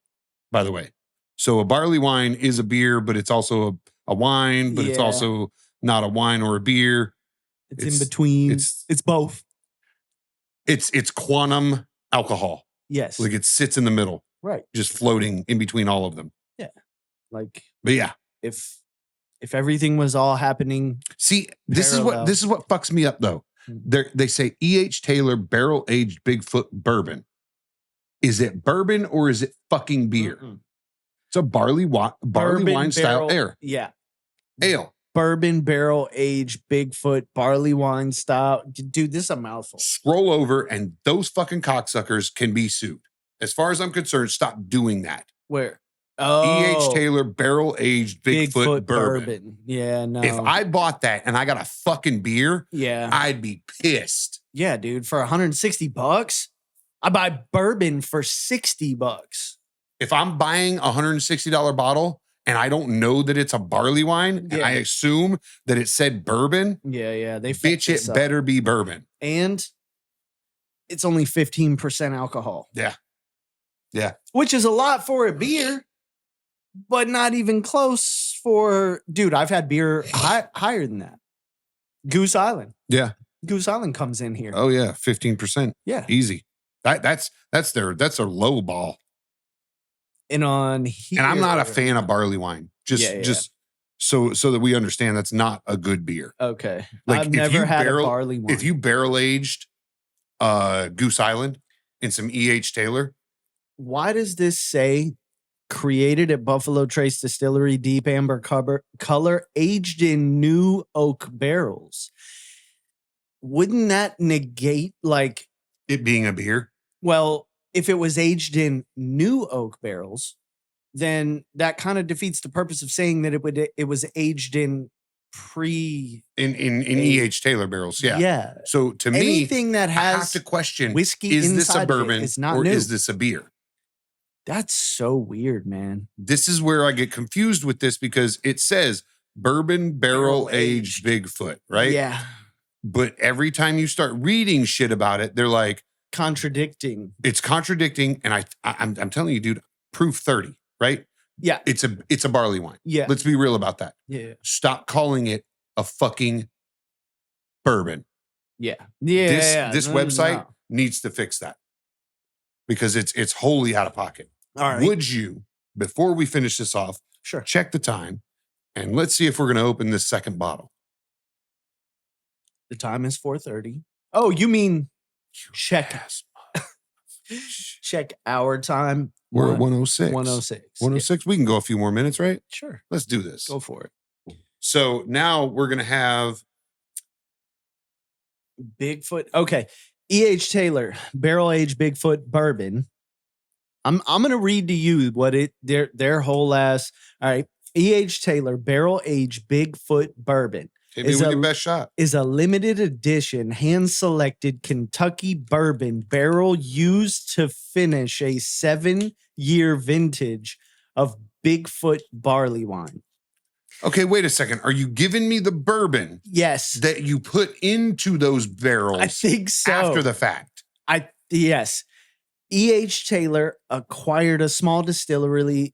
Speaker 1: by the way. So a barley wine is a beer, but it's also a wine, but it's also not a wine or a beer.
Speaker 2: It's in between. It's both.
Speaker 1: It's quantum alcohol.
Speaker 2: Yes.
Speaker 1: It sits in the middle.
Speaker 2: Right.
Speaker 1: Just floating in between all of them.
Speaker 2: Yeah.
Speaker 1: But yeah.
Speaker 2: If everything was all happening.
Speaker 1: See, this is what fucks me up though. They say E.H. Taylor barrel aged Bigfoot bourbon. Is it bourbon or is it fucking beer?
Speaker 2: Mm-mm.
Speaker 1: It's a barley wine style ale.
Speaker 2: Yeah.
Speaker 1: Ale.
Speaker 2: Bourbon barrel aged Bigfoot barley wine style. Dude, this is a mouthful.
Speaker 1: Scroll over and those fucking cocksuckers can be sued. As far as I'm concerned, stop doing that.
Speaker 2: Where?
Speaker 1: E.H. Taylor barrel aged Bigfoot bourbon.
Speaker 2: Yeah, no.
Speaker 1: If I bought that and I got a fucking beer, I'd be pissed.
Speaker 2: Yeah, dude, for $160, I buy bourbon for $60.
Speaker 1: If I'm buying a $160 bottle and I don't know that it's a barley wine, and I assume that it said bourbon,
Speaker 2: they
Speaker 1: bitch, it better be bourbon.
Speaker 2: And it's only 15% alcohol.
Speaker 1: Yeah.
Speaker 2: Which is a lot for a beer, but not even close for, dude, I've had beer higher than that. Goose Island.
Speaker 1: Yeah.
Speaker 2: Goose Island comes in here.
Speaker 1: Oh yeah, 15%.
Speaker 2: Yeah.
Speaker 1: Easy. That's their low ball.
Speaker 2: And on here,
Speaker 1: and I'm not a fan of barley wine. Just so that we understand that's not a good beer.
Speaker 2: Okay.
Speaker 1: Like
Speaker 2: I've never had a barley wine.
Speaker 1: If you barrel aged Goose Island in some E.H. Taylor.
Speaker 2: Why does this say created at Buffalo Trace Distillery, deep amber color, aged in new oak barrels? Wouldn't that negate like
Speaker 1: it being a beer?
Speaker 2: Well, if it was aged in new oak barrels, then that kind of defeats the purpose of saying that it was aged in
Speaker 1: E.H. Taylor barrels. Yeah.
Speaker 2: Yeah.
Speaker 1: So to me,
Speaker 2: anything that has
Speaker 1: I have to question
Speaker 2: whiskey
Speaker 1: is this a bourbon or
Speaker 2: new.
Speaker 1: is this a beer?
Speaker 2: That's so weird, man.
Speaker 1: This is where I get confused with this because it says bourbon barrel aged Bigfoot, right?
Speaker 2: Yeah.
Speaker 1: But every time you start reading shit about it, they're like
Speaker 2: contradicting.
Speaker 1: It's contradicting, and I'm telling you, dude, proof 30, right?
Speaker 2: Yeah.
Speaker 1: It's a barley wine.
Speaker 2: Yeah.
Speaker 1: Let's be real about that.
Speaker 2: Yeah.
Speaker 1: Stop calling it a fucking bourbon.
Speaker 2: Yeah. Yeah.
Speaker 1: This website needs to fix that because it's wholly out of pocket.
Speaker 2: All right.
Speaker 1: Would you, before we finish this off,
Speaker 2: sure,
Speaker 1: check the time and let's see if we're going to open this second bottle.
Speaker 2: The time is 4:30. Oh, you mean check our time?
Speaker 1: We're at 106.
Speaker 2: 106.
Speaker 1: 106. Yeah. We can go a few more minutes, right?
Speaker 2: Sure.
Speaker 1: Let's do this.
Speaker 2: Go for it.
Speaker 1: So now we're going to have
Speaker 2: Bigfoot. Okay. E.H. Taylor, barrel aged Bigfoot bourbon. I'm going to read to you what their whole ass. All right. E.H. Taylor, barrel aged Bigfoot bourbon.
Speaker 1: Hit me with your best shot.
Speaker 2: Is a limited edition, hand-selected Kentucky bourbon barrel used to finish a 7-year vintage of Bigfoot barley wine.
Speaker 1: Okay, wait a second. Are you giving me the bourbon?
Speaker 2: Yes.
Speaker 1: That you put into those barrels?
Speaker 2: I think so.
Speaker 1: After the fact.
Speaker 2: Yes. E.H. Taylor acquired a small distillery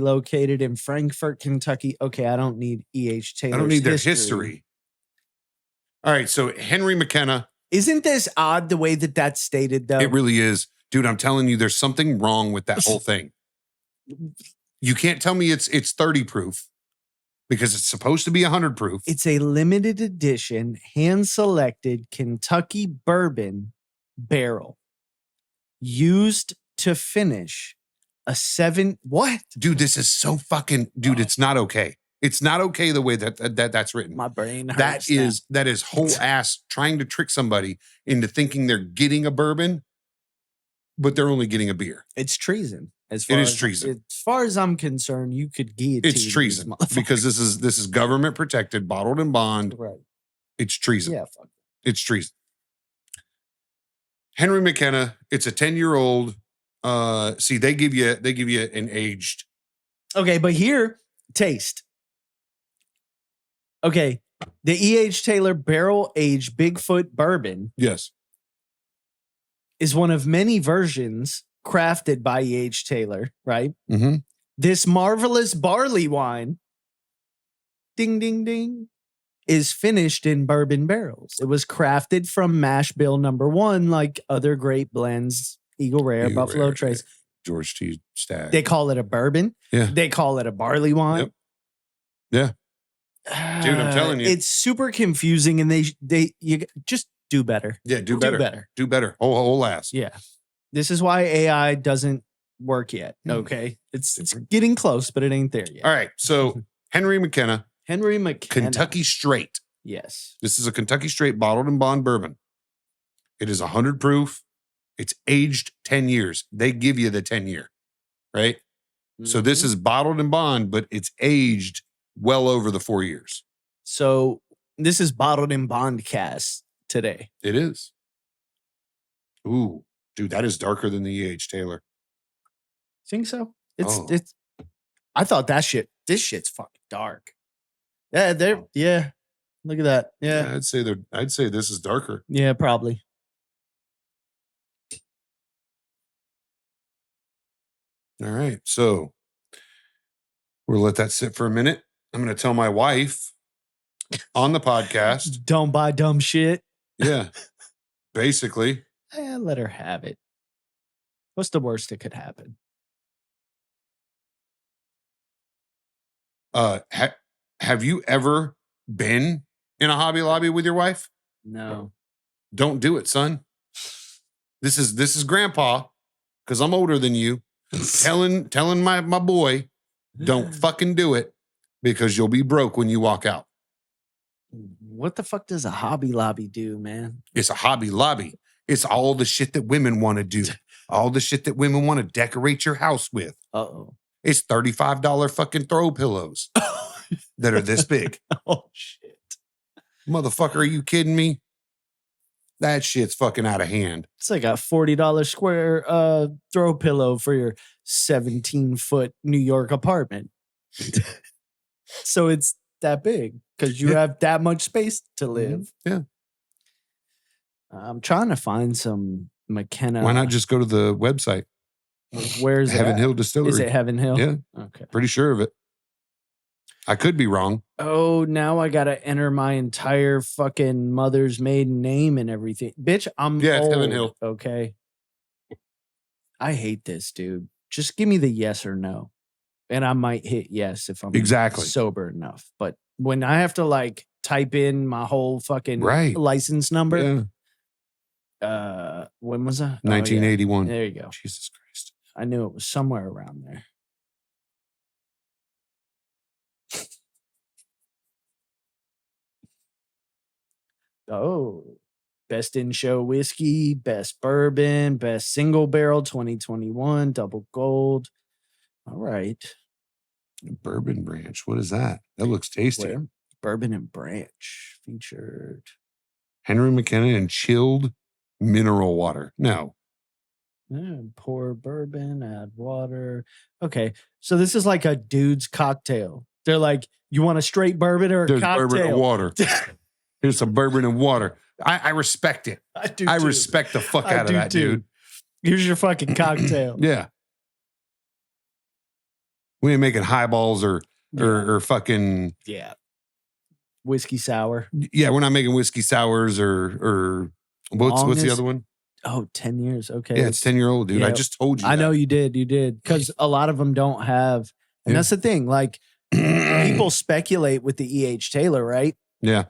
Speaker 2: located in Frankfort, Kentucky. Okay, I don't need E.H. Taylor's
Speaker 1: I don't need their history. All right, so Henry McKenna.
Speaker 2: Isn't this odd the way that that's stated, though?
Speaker 1: It really is. Dude, I'm telling you, there's something wrong with that whole thing. You can't tell me it's 30 proof because it's supposed to be 100 proof.
Speaker 2: It's a limited edition, hand-selected Kentucky bourbon barrel. Used to finish a 7. What?
Speaker 1: Dude, this is so fucking. Dude, it's not okay. It's not okay the way that's written.
Speaker 2: My brain hurts.
Speaker 1: That is whole ass trying to trick somebody into thinking they're getting a bourbon, but they're only getting a beer.
Speaker 2: It's treason. As far as I'm concerned, you could guillotine.
Speaker 1: It's treason because this is government protected, bottled and bond.
Speaker 2: Right.
Speaker 1: It's treason.
Speaker 2: Yeah. Fuck.
Speaker 1: It's treason. Henry McKenna, it's a 10-year-old. See, they give you an aged.
Speaker 2: Okay, but here, taste. Okay, the E.H. Taylor barrel aged Bigfoot bourbon.
Speaker 1: Yes.
Speaker 2: Is one of many versions crafted by E.H. Taylor, right?
Speaker 1: Mm-hmm.
Speaker 2: This marvelous barley wine, ding, ding, ding, is finished in bourbon barrels. It was crafted from mash bill number 1, like other great blends, Eagle Rare, Buffalo Trace.
Speaker 1: George T. Stagg.
Speaker 2: They call it a bourbon.
Speaker 1: Yeah.
Speaker 2: They call it a barley wine.
Speaker 1: Yep. Yeah. Dude, I'm telling you.
Speaker 2: It's super confusing and you just do better.
Speaker 1: Yeah, do better. Do better. Whole ass.
Speaker 2: Yeah. This is why AI doesn't work yet. Okay. It's getting close, but it ain't there yet.
Speaker 1: All right. So Henry McKenna. Kentucky Straight.
Speaker 2: Yes.
Speaker 1: This is a Kentucky Straight bottled and bond bourbon. It is 100 proof. It's aged 10 years. They give you the 10 year, right?
Speaker 3: So this is bottled in bond, but it's aged well over the 4 years.
Speaker 2: So this is bottled in bond cast today.
Speaker 3: It is. Ooh, dude, that is darker than the E.H. Taylor.
Speaker 2: Think so? It's. I thought this shit's fucking dark. Yeah. Look at that. Yeah.
Speaker 3: I'd say this is darker.
Speaker 2: Yeah, probably.
Speaker 3: All right. So we'll let that sit for a minute. I'm going to tell my wife on the podcast.
Speaker 2: Don't buy dumb shit.
Speaker 3: Yeah. Basically.
Speaker 2: Let her have it. What's the worst that could happen?
Speaker 3: Have you ever been in a Hobby Lobby with your wife?
Speaker 2: No.
Speaker 3: Don't do it, son. This is grandpa, because I'm older than you, telling my boy, don't fucking do it, because you'll be broke when you walk out.
Speaker 2: What the fuck does a Hobby Lobby do, man?
Speaker 3: It's a Hobby Lobby. It's all the shit that women want to do. All the shit that women want to decorate your house with.
Speaker 2: Uh-oh.
Speaker 3: It's $35 fucking throw pillows that are this big.
Speaker 2: Oh, shit.
Speaker 3: Motherfucker, are you kidding me? That shit's fucking out of hand.
Speaker 2: It's like a $40 square throw pillow for your 17-foot New York apartment. So it's that big because you have that much space to live.
Speaker 3: Yeah.
Speaker 2: I'm trying to find some McKenna.
Speaker 3: Why not just go to the website?
Speaker 2: Where's
Speaker 3: Heaven
Speaker 2: it
Speaker 3: Hill Distillery.
Speaker 2: Is it Heaven Hill?
Speaker 3: Yeah.
Speaker 2: Okay.
Speaker 3: Pretty sure of it. I could be wrong.
Speaker 2: Oh, now I got to enter my entire fucking mother's maiden name and everything. Bitch, I'm
Speaker 3: Yeah, it's
Speaker 2: old,
Speaker 3: Heaven Hill.
Speaker 2: Okay. I hate this, dude. Just give me the yes or no. And I might hit yes if I'm
Speaker 3: Exactly
Speaker 2: sober enough. But when I have to like type in my whole fucking license number.
Speaker 3: Yeah.
Speaker 2: When was that?
Speaker 3: 1981.
Speaker 2: There you go.
Speaker 3: Jesus Christ.
Speaker 2: I knew it was somewhere around there. Oh, best in-show whiskey, best bourbon, best single barrel 2021, double gold. All right.
Speaker 3: Bourbon Branch. What is that? That looks tasty.
Speaker 2: Where? Bourbon and Branch featured.
Speaker 3: Henry McKenna and chilled mineral water. No.
Speaker 2: Pour bourbon, add water. Okay. So this is like a dude's cocktail. They're like, you want a straight bourbon or a
Speaker 3: There's
Speaker 2: cocktail?
Speaker 3: bourbon and water. Here's some bourbon and water. I respect it.
Speaker 2: I do.
Speaker 3: I
Speaker 2: too.
Speaker 3: respect the fuck out of that, dude.
Speaker 2: Here's your fucking cocktail.
Speaker 3: Yeah. We ain't making highballs or fucking
Speaker 2: whiskey sour.
Speaker 3: Yeah, we're not making whiskey sours or what's the other one?
Speaker 2: Oh, 10 years. Okay.
Speaker 3: Yeah, it's 10-year-old, dude.
Speaker 2: Yeah.
Speaker 3: I just told you.
Speaker 2: I know you did. You did. Because a lot of them don't have. And that's the thing. Like, people speculate with the E.H. Taylor, right?
Speaker 3: Yeah.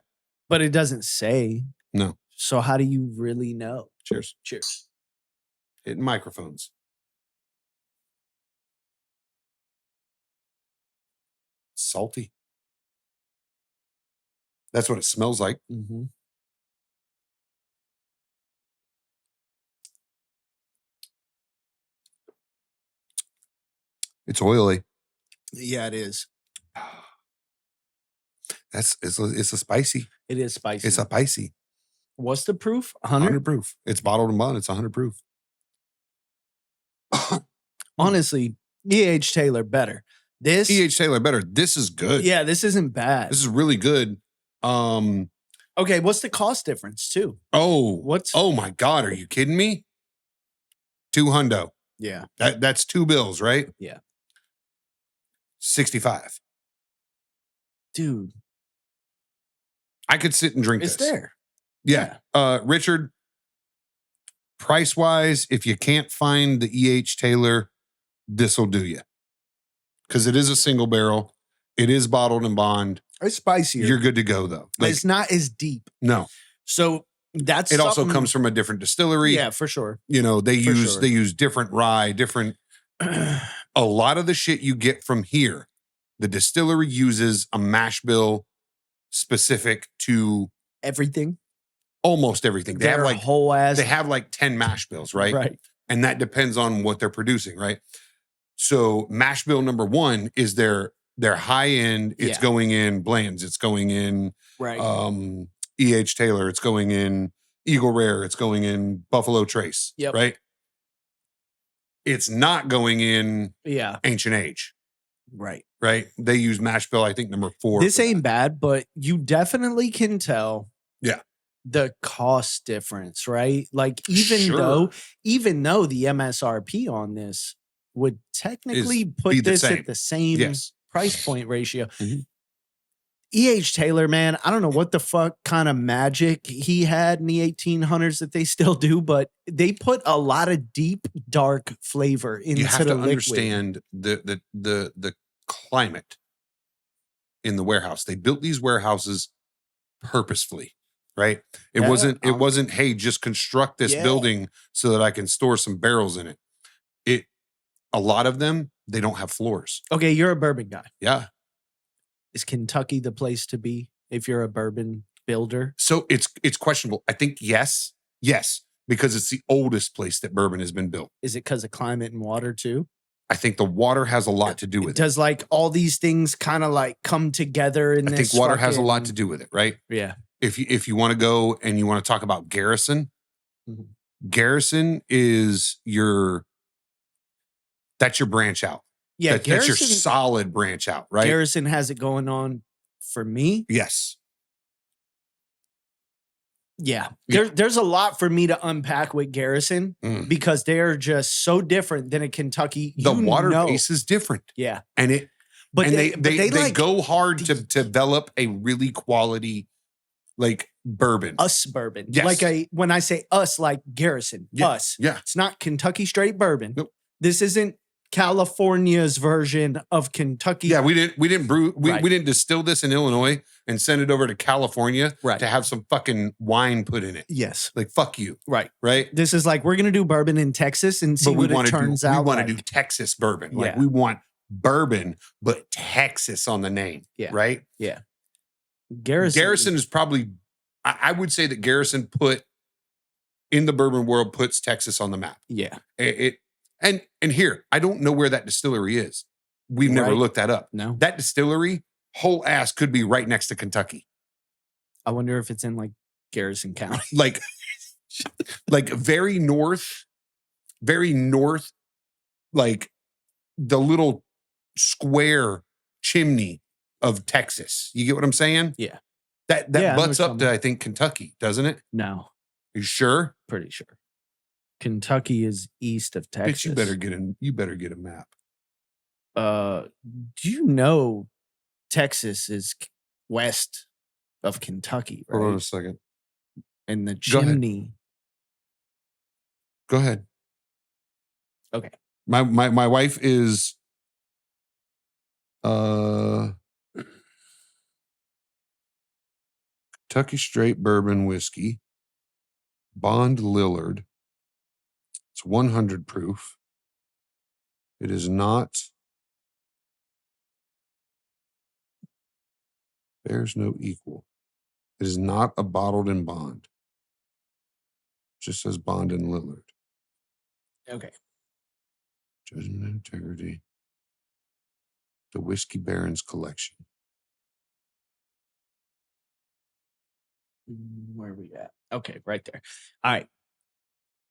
Speaker 2: But it doesn't say.
Speaker 3: No.
Speaker 2: So how do you really know?
Speaker 3: Cheers.
Speaker 2: Cheers.
Speaker 3: Hitting microphones. Salty. That's what it smells like.
Speaker 2: Mm-hmm.
Speaker 3: It's oily.
Speaker 2: Yeah, it is.
Speaker 3: It's a spicy.
Speaker 2: It is spicy.
Speaker 3: It's a spicy.
Speaker 2: What's the proof? 100
Speaker 3: proof. It's bottled in bond. It's 100 proof.
Speaker 2: Honestly, E.H. Taylor better. This
Speaker 3: E.H. Taylor better. This is good.
Speaker 2: Yeah, this isn't bad.
Speaker 3: This is really good.
Speaker 2: Okay, what's the cost difference too?
Speaker 3: Oh my God, are you kidding me? $200.
Speaker 2: Yeah.
Speaker 3: That's $2 bills, right?
Speaker 2: Yeah.
Speaker 3: 65.
Speaker 2: Dude.
Speaker 3: I could sit and drink
Speaker 2: it's
Speaker 3: this.
Speaker 2: There.
Speaker 3: Yeah. Richard, price-wise, if you can't find the E.H. Taylor, this will do you. Because it is a single barrel. It is bottled in bond.
Speaker 2: It's spicier.
Speaker 3: You're good to go, though.
Speaker 2: Like, it's not as deep.
Speaker 3: No.
Speaker 2: So that's
Speaker 3: it also comes from a different distillery.
Speaker 2: Yeah, for sure.
Speaker 3: You know, they use different rye, different. A lot of the shit you get from here, the distillery uses a mash bill specific to
Speaker 2: everything.
Speaker 3: Almost everything. They have like
Speaker 2: whole ass.
Speaker 3: They have like 10 mash bills, right?
Speaker 2: Right.
Speaker 3: And that depends on what they're producing, right? So mash bill number 1 is their high end. It's
Speaker 2: Yeah.
Speaker 3: going in Bland's. It's going in
Speaker 2: Right.
Speaker 3: E.H. Taylor. It's going in Eagle Rare. It's going in Buffalo Trace.
Speaker 2: Yep.
Speaker 3: Right. It's not going in
Speaker 2: Yeah.
Speaker 3: Ancient Age.
Speaker 2: Right.
Speaker 3: Right. They use mash bill, I think, number 4.
Speaker 2: This ain't bad, but you definitely can tell.
Speaker 3: Yeah.
Speaker 2: The cost difference, right? Like even
Speaker 3: Sure.
Speaker 2: though the MSRP on this would technically
Speaker 3: be
Speaker 2: put
Speaker 3: the
Speaker 2: this
Speaker 3: same.
Speaker 2: at the same
Speaker 3: Yes.
Speaker 2: price point ratio.
Speaker 3: Mhm.
Speaker 2: E.H. Taylor, man, I don't know what the fuck kind of magic he had in the 1800s that they still do, but they put a lot of deep, dark flavor into
Speaker 3: You have
Speaker 2: the
Speaker 3: to
Speaker 2: liquid.
Speaker 3: understand the climate in the warehouse. They built these warehouses purposefully, right? It
Speaker 2: Yeah,
Speaker 3: wasn't, hey, just construct this
Speaker 2: Yeah.
Speaker 3: building so that I can store some barrels in it. A lot of them, they don't have floors.
Speaker 2: Okay, you're a bourbon guy.
Speaker 3: Yeah.
Speaker 2: Is Kentucky the place to be if you're a bourbon builder?
Speaker 3: So it's questionable. I think yes, because it's the oldest place that bourbon has been built.
Speaker 2: Is it because of climate and water too?
Speaker 3: I think the water has a lot to do with it.
Speaker 2: Does like all these things kind of like come together in
Speaker 3: I
Speaker 2: this?
Speaker 3: think water has a lot to
Speaker 2: fucking-
Speaker 3: do with it, right?
Speaker 2: Yeah.
Speaker 3: If you want to go and you want to talk about Garrison,
Speaker 2: Mhm.
Speaker 3: Garrison is that's your branch out.
Speaker 2: Yeah.
Speaker 3: That's your
Speaker 2: Garrison,
Speaker 3: solid branch out, right?
Speaker 2: Garrison has it going on for me.
Speaker 3: Yes.
Speaker 2: Yeah.
Speaker 3: Yeah.
Speaker 2: There's a lot for me to unpack with Garrison
Speaker 3: Mm.
Speaker 2: because they're just so different than a Kentucky.
Speaker 3: The
Speaker 2: You
Speaker 3: water
Speaker 2: know.
Speaker 3: base is different.
Speaker 2: Yeah.
Speaker 3: And
Speaker 2: But
Speaker 3: they
Speaker 2: like
Speaker 3: go hard to develop a really quality like bourbon.
Speaker 2: us bourbon.
Speaker 3: Yes.
Speaker 2: Like when I say us, like Garrison,
Speaker 3: Yeah.
Speaker 2: us.
Speaker 3: Yeah.
Speaker 2: It's not Kentucky straight bourbon.
Speaker 3: Nope.
Speaker 2: This isn't California's version of Kentucky.
Speaker 3: Yeah, we didn't brew
Speaker 2: Right.
Speaker 3: we didn't distill this in Illinois and send it over to California
Speaker 2: Right.
Speaker 3: to have some fucking wine put in it.
Speaker 2: Yes.
Speaker 3: Like fuck you,
Speaker 2: Right.
Speaker 3: right?
Speaker 2: This is like we're gonna do bourbon in Texas and see what it
Speaker 3: wanna
Speaker 2: turns
Speaker 3: do,
Speaker 2: out.
Speaker 3: We want to
Speaker 2: like.
Speaker 3: do Texas bourbon. Like
Speaker 2: Yeah.
Speaker 3: we want bourbon, but Texas on the name.
Speaker 2: Yeah.
Speaker 3: Right?
Speaker 2: Garrison.
Speaker 3: Is probably I would say that Garrison put in the bourbon world puts Texas on the map.
Speaker 2: Yeah.
Speaker 3: And here, I don't know where that distillery is. We've never
Speaker 2: Right.
Speaker 3: looked that up.
Speaker 2: No.
Speaker 3: That distillery, whole ass could be right next to Kentucky.
Speaker 2: I wonder if it's in like Garrison County.
Speaker 3: Like very north, like the little square chimney of Texas. You get what I'm saying?
Speaker 2: Yeah.
Speaker 3: That
Speaker 2: Yeah, I know
Speaker 3: butts
Speaker 2: what
Speaker 3: up
Speaker 2: you're
Speaker 3: to, I think, Kentucky, doesn't it?
Speaker 2: No,
Speaker 3: You sure?
Speaker 2: pretty sure. Kentucky is east of Texas.
Speaker 3: Bitch, you better get a map.
Speaker 2: Do you know Texas is west of Kentucky,
Speaker 3: Hold on a
Speaker 2: right?
Speaker 3: second.
Speaker 2: And the
Speaker 3: Go ahead.
Speaker 2: chimney.
Speaker 3: Go ahead.
Speaker 2: Okay.
Speaker 3: My wife is Kentucky Straight Bourbon Whiskey, Bond Lillard. It's 100 proof. It is not. There's no equal. It is not a bottled in bond. It just says Bond and Lillard.
Speaker 2: Okay.
Speaker 3: Judgment and Integrity. The Whiskey Barons Collection.
Speaker 2: Where are we at? Okay, right there. All right.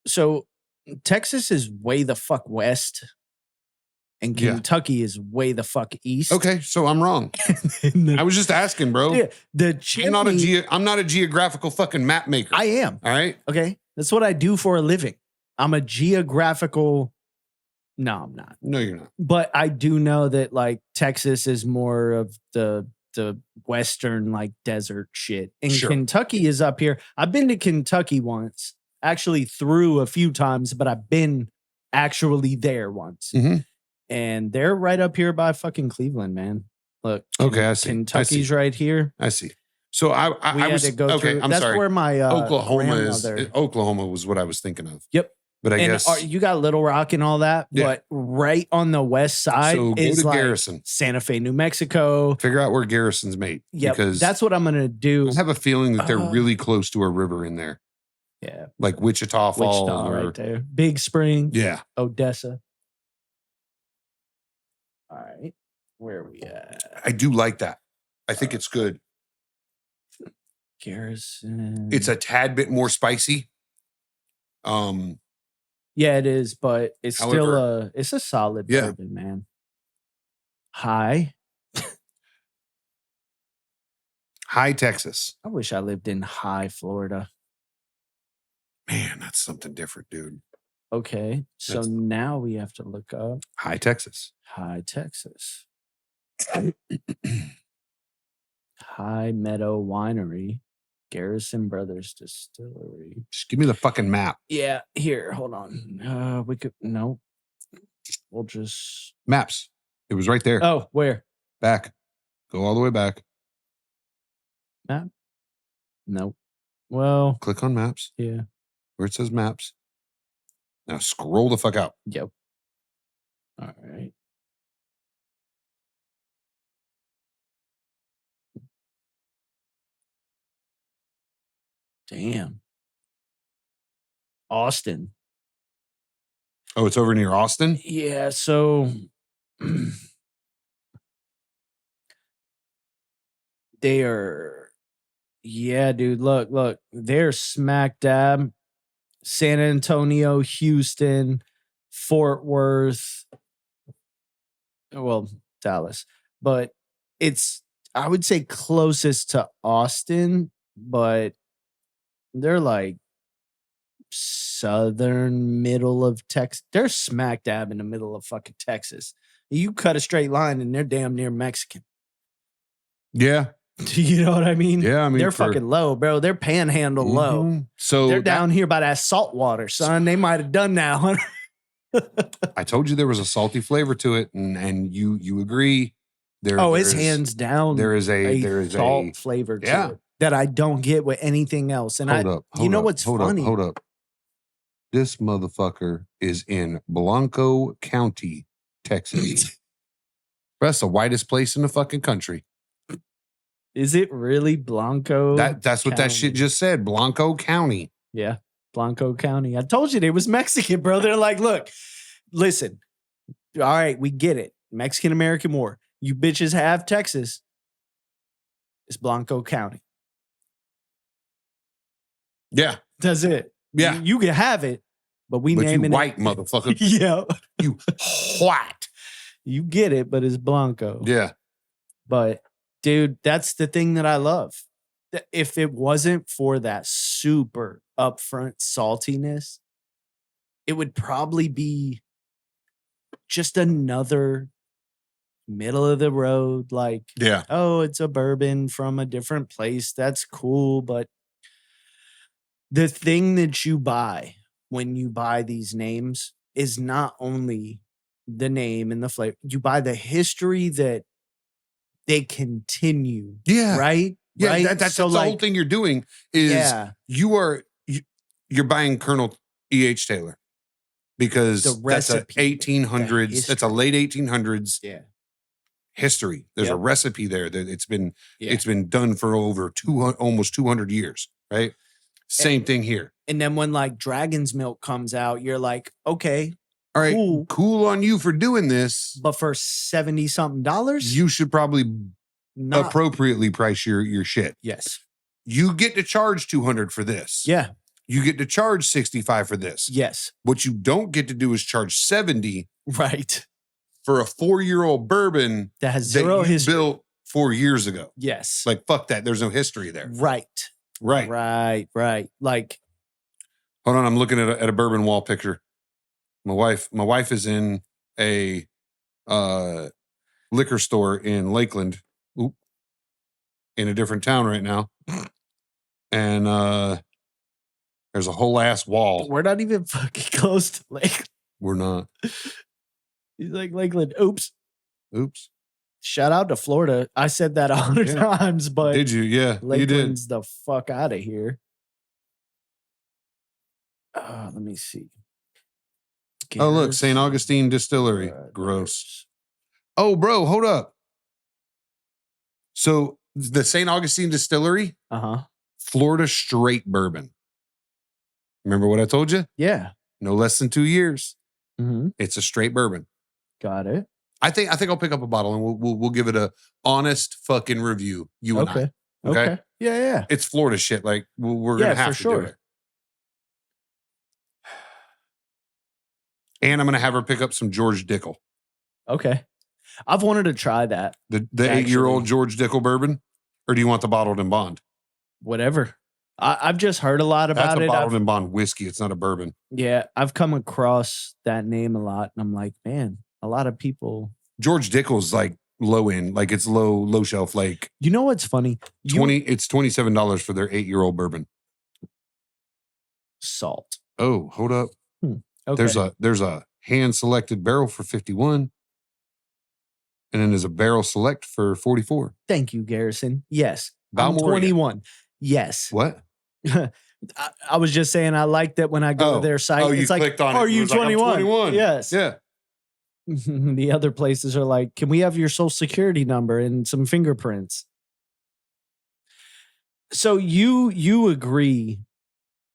Speaker 2: So Texas is way the fuck west, and
Speaker 3: Yeah.
Speaker 2: Kentucky is way the fuck east.
Speaker 3: Okay, so I'm wrong.
Speaker 2: And the,
Speaker 3: I was just asking, bro.
Speaker 2: yeah, the chimney,
Speaker 3: I'm not a geographical fucking map maker.
Speaker 2: I am.
Speaker 3: all right.
Speaker 2: Okay. That's what I do for a living. I'm a geographical. No, I'm not.
Speaker 3: No, you're not.
Speaker 2: But I do know that like Texas is more of the western like desert shit. And
Speaker 3: Sure.
Speaker 2: Kentucky is up here. I've been to Kentucky once. Actually through a few times, but I've been actually there once.
Speaker 3: Mhm.
Speaker 2: And they're right up here by fucking Cleveland, man. Look.
Speaker 3: Okay, I see.
Speaker 2: Kentucky's right here.
Speaker 3: I see. So I
Speaker 2: We
Speaker 3: I
Speaker 2: had
Speaker 3: was
Speaker 2: to go
Speaker 3: okay.
Speaker 2: through.
Speaker 3: I'm
Speaker 2: That's
Speaker 3: sorry.
Speaker 2: where my
Speaker 3: Oklahoma
Speaker 2: grandmother-
Speaker 3: was what I was thinking of.
Speaker 2: Yep.
Speaker 3: But I
Speaker 2: and
Speaker 3: guess
Speaker 2: you got Little Rock and all that,
Speaker 3: Yeah.
Speaker 2: but right on the west side
Speaker 3: so. Go
Speaker 2: is
Speaker 3: to
Speaker 2: like
Speaker 3: Garrison.
Speaker 2: Santa Fe, New Mexico.
Speaker 3: Figure out where Garrison's made.
Speaker 2: Yep,
Speaker 3: because
Speaker 2: that's what I'm gonna do.
Speaker 3: I have a feeling that they're
Speaker 2: Uh,
Speaker 3: really close to a river in there,
Speaker 2: Yeah,
Speaker 3: like Wichita Falls.
Speaker 2: Wichita
Speaker 3: or,
Speaker 2: right there, Big Spring,
Speaker 3: Yeah.
Speaker 2: Odessa. All right. Where are we at?
Speaker 3: I do like that. I think it's good.
Speaker 2: Garrison.
Speaker 3: It's a tad bit more spicy.
Speaker 2: Yeah, it is, but it's
Speaker 3: However-
Speaker 2: it's a solid
Speaker 3: Yeah.
Speaker 2: bourbon, man. High.
Speaker 3: High Texas.
Speaker 2: I wish I lived in High, Florida.
Speaker 3: Man, that's something different, dude.
Speaker 2: Okay, so
Speaker 3: That's-
Speaker 2: now we have to look up
Speaker 3: High Texas.
Speaker 2: High, Texas. High Meadow Winery, Garrison Brothers Distillery.
Speaker 3: Just give me the fucking map.
Speaker 2: Yeah, here, hold on. We could no. We'll just
Speaker 3: Maps. It was right there.
Speaker 2: Oh, where?
Speaker 3: Back. Go all the way back.
Speaker 2: No. Well,
Speaker 3: Click on maps
Speaker 2: yeah.
Speaker 3: where it says maps. Now scroll the fuck out.
Speaker 2: Yep. All right. Damn. Austin.
Speaker 3: Oh, it's over near Austin?
Speaker 2: Yeah, so they are dude, look. They're smack dab San Antonio, Houston, Fort Worth, well, Dallas. But it's I would say closest to Austin, but they're like southern middle of Texas. They're smack dab in the middle of fucking Texas. You cut a straight line and they're damn near Mexican.
Speaker 3: Yeah.
Speaker 2: You know what I mean?
Speaker 3: Yeah. I mean,
Speaker 2: they're fucking low, bro. They're panhandle low.
Speaker 3: Mhm. So
Speaker 2: They're down here by that salt water, son. They might have done that.
Speaker 3: I told you there was a salty flavor to it, and you agree. There.
Speaker 2: Oh, it's
Speaker 3: there's-
Speaker 2: hands down.
Speaker 3: There is a
Speaker 2: salt flavor to
Speaker 3: yeah.
Speaker 2: it that I don't get with anything else. And
Speaker 3: Hold up.
Speaker 2: you know
Speaker 3: hold
Speaker 2: what's
Speaker 3: up,
Speaker 2: funny?
Speaker 3: Hold up. This motherfucker is in Blanco County, Texas. That's the whitest place in the fucking country.
Speaker 2: Is it really Blanco?
Speaker 3: That's what that shit
Speaker 2: County?
Speaker 3: just said. Blanco County.
Speaker 2: Yeah, Blanco County. I told you they was Mexican, bro. They're like, look, listen. All right, we get it. Mexican American War. You bitches have Texas. It's Blanco County.
Speaker 3: Yeah.
Speaker 2: That's it.
Speaker 3: Yeah.
Speaker 2: You can have it, but we
Speaker 3: But you
Speaker 2: naming
Speaker 3: white
Speaker 2: it.
Speaker 3: motherfucker.
Speaker 2: Yeah.
Speaker 3: You white.
Speaker 2: You get it, but it's Blanco.
Speaker 3: Yeah.
Speaker 2: But dude, that's the thing that I love. If it wasn't for that super upfront saltiness, it would probably be just another middle of the road, like,
Speaker 3: Yeah.
Speaker 2: oh, it's a bourbon from a different place. That's cool. But the thing that you buy when you buy these names is not only the name and the flavor, you buy the history that they continue.
Speaker 3: Yeah.
Speaker 2: Right?
Speaker 3: Yeah.
Speaker 2: Right?
Speaker 3: That's
Speaker 2: So,
Speaker 3: the whole thing you're doing is
Speaker 2: yeah,
Speaker 3: you're buying Colonel E.H. Taylor because
Speaker 2: The
Speaker 3: that's a
Speaker 2: recipe,
Speaker 3: 1800s. That's a
Speaker 2: history.
Speaker 3: late 1800s
Speaker 2: yeah,
Speaker 3: history. There's a
Speaker 2: Yep.
Speaker 3: recipe there that it's been
Speaker 2: yeah.
Speaker 3: it's been done for over almost 200 years, right? Same thing here.
Speaker 2: And then when like Dragon's Milk comes out, you're like, okay,
Speaker 3: All right,
Speaker 2: cool.
Speaker 3: cool on you for doing this.
Speaker 2: But for $70 something,
Speaker 3: You should probably
Speaker 2: not
Speaker 3: appropriately price your shit.
Speaker 2: yes,
Speaker 3: You get to charge 200 for this.
Speaker 2: yeah,
Speaker 3: You get to charge 65 for this.
Speaker 2: yes,
Speaker 3: What you don't get to do is charge 70
Speaker 2: right.
Speaker 3: for a 4-year-old bourbon
Speaker 2: That has
Speaker 3: that
Speaker 2: zero
Speaker 3: you
Speaker 2: history.
Speaker 3: built 4 years ago.
Speaker 2: Yes,
Speaker 3: Like fuck that. There's no history there.
Speaker 2: right,
Speaker 3: Right.
Speaker 2: right. Like,
Speaker 3: Hold on, I'm looking at a bourbon wall picture. My wife is in a liquor store in Lakeland. Oop. In a different town right now. And there's a whole ass wall.
Speaker 2: we're not even fucking close to Lake.
Speaker 3: We're not.
Speaker 2: He's like Lakeland. Oops.
Speaker 3: Oops.
Speaker 2: Shout out to Florida. I said that 100
Speaker 3: Yeah.
Speaker 2: times, but
Speaker 3: Did you? Yeah, you did.
Speaker 2: Lakeland's the fuck out of here. Let me see.
Speaker 3: Oh, look, St.
Speaker 2: Garrison
Speaker 3: Augustine Distillery. Gross.
Speaker 2: Brothers.
Speaker 3: Oh, bro, hold up. So the St. Augustine Distillery,
Speaker 2: Uh-huh.
Speaker 3: Florida straight bourbon. Remember what I told you?
Speaker 2: Yeah.
Speaker 3: No less than 2 years.
Speaker 2: Mm-hmm.
Speaker 3: It's a straight bourbon.
Speaker 2: Got it.
Speaker 3: I think I'll pick up a bottle and we'll give it a honest fucking review. You and I.
Speaker 2: Okay. Yeah.
Speaker 3: It's Florida shit. Like we're gonna have to do it. And I'm gonna have her pick up some George Dickel.
Speaker 2: Okay. I've wanted to try that.
Speaker 3: The 8-year-old George Dickel bourbon, or do you want the bottled in bond?
Speaker 2: Whatever. I've just heard a lot about
Speaker 3: That's
Speaker 2: it.
Speaker 3: a bottled in bond whiskey. It's not a bourbon.
Speaker 2: Yeah, I've come across that name a lot, and I'm like, man, a lot of people.
Speaker 3: George Dickel's like low end, like it's low shelf. Like
Speaker 2: You know what's funny?
Speaker 3: It's $27 for their 8-year-old bourbon.
Speaker 2: Salt.
Speaker 3: Oh, hold up.
Speaker 2: Okay.
Speaker 3: There's a hand selected barrel for 51. And then there's a barrel select for 44.
Speaker 2: Thank you, Garrison. Yes. I'm
Speaker 3: Balmoral,
Speaker 2: 21. Yes.
Speaker 3: What?
Speaker 2: I was just saying I like that when I go to their site.
Speaker 3: Oh, you
Speaker 2: it's like,
Speaker 3: clicked on it.
Speaker 2: are
Speaker 3: It
Speaker 2: you
Speaker 3: was like, I'm
Speaker 2: 21?
Speaker 3: 21.
Speaker 2: Yes.
Speaker 3: Yeah.
Speaker 2: The other places are like, can we have your social security number and some fingerprints? So you agree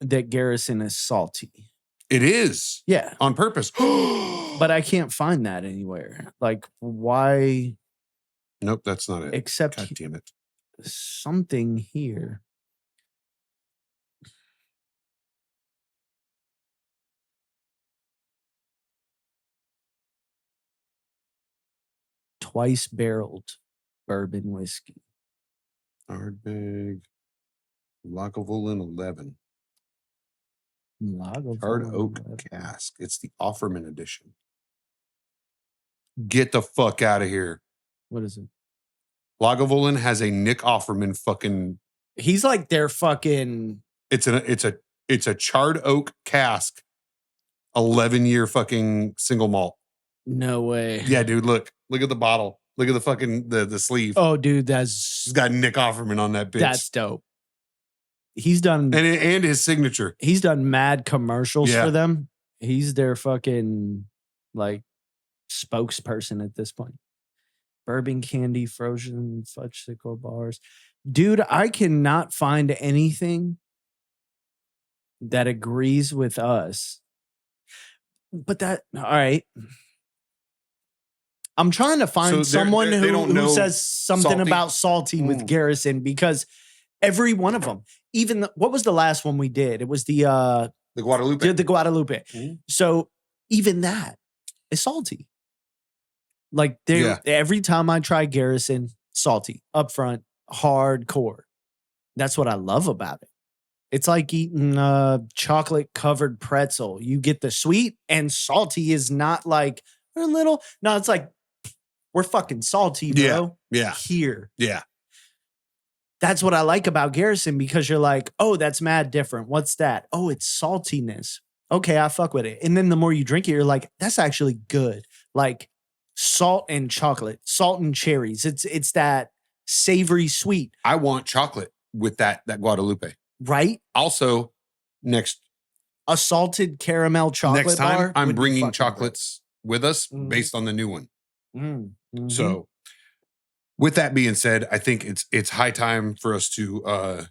Speaker 2: that Garrison is salty?
Speaker 3: It is.
Speaker 2: Yeah.
Speaker 3: On purpose.
Speaker 2: But I can't find that anywhere. Like, why?
Speaker 3: Nope, that's not it.
Speaker 2: Except
Speaker 3: God damn it.
Speaker 2: something here. Twice barreled bourbon whiskey.
Speaker 3: Ardbeg. Lagavulin 11.
Speaker 2: Lagavulin
Speaker 3: Hard oak
Speaker 2: 11.
Speaker 3: cask. It's the Offerman edition. Get the fuck out of here.
Speaker 2: What is it?
Speaker 3: Lagavulin has a Nick Offerman fucking.
Speaker 2: He's like their fucking.
Speaker 3: It's a charred oak cask, 11-year fucking single malt.
Speaker 2: No way.
Speaker 3: Yeah, dude. Look at the bottle. Look at the fucking the sleeve.
Speaker 2: Oh, dude, that's
Speaker 3: It's got Nick Offerman on that bitch.
Speaker 2: that's dope. He's done
Speaker 3: and his signature.
Speaker 2: He's done mad commercials
Speaker 3: Yeah.
Speaker 2: for them. He's their fucking like spokesperson at this point. Bourbon candy, frozen fudgesicle bars. Dude, I cannot find anything that agrees with us. But all right. I'm trying to find
Speaker 3: So
Speaker 2: someone
Speaker 3: they don't
Speaker 2: who
Speaker 3: know
Speaker 2: says something
Speaker 3: salty?
Speaker 2: about salty with Garrison, because every one of them, even what was the last one we did? It was the
Speaker 3: Guadalupe.
Speaker 2: the Guadalupe.
Speaker 3: Mhm.
Speaker 2: So even that is salty. Like every time I try Garrison, salty, upfront, hardcore. That's what I love about it. It's like eating a chocolate covered pretzel. You get the sweet, and salty is not like a little. No, it's like we're fucking salty, bro.
Speaker 3: Yeah.
Speaker 2: Here.
Speaker 3: Yeah.
Speaker 2: That's what I like about Garrison, because you're like, oh, that's mad different. What's that? Oh, it's saltiness. Okay, I fuck with it. And then the more you drink it, you're like, that's actually good. Like salt and chocolate, salt and cherries. It's that savory sweet.
Speaker 3: I want chocolate with that Guadalupe.
Speaker 2: Right?
Speaker 3: Also,
Speaker 2: a salted caramel chocolate
Speaker 3: next time
Speaker 2: bar
Speaker 3: I'm
Speaker 2: would be
Speaker 3: bringing
Speaker 2: fucking
Speaker 3: chocolates with us
Speaker 2: Mhm.
Speaker 3: based on the new one.
Speaker 2: great. Mhm.
Speaker 3: So, with that being said, I think it's high time for us to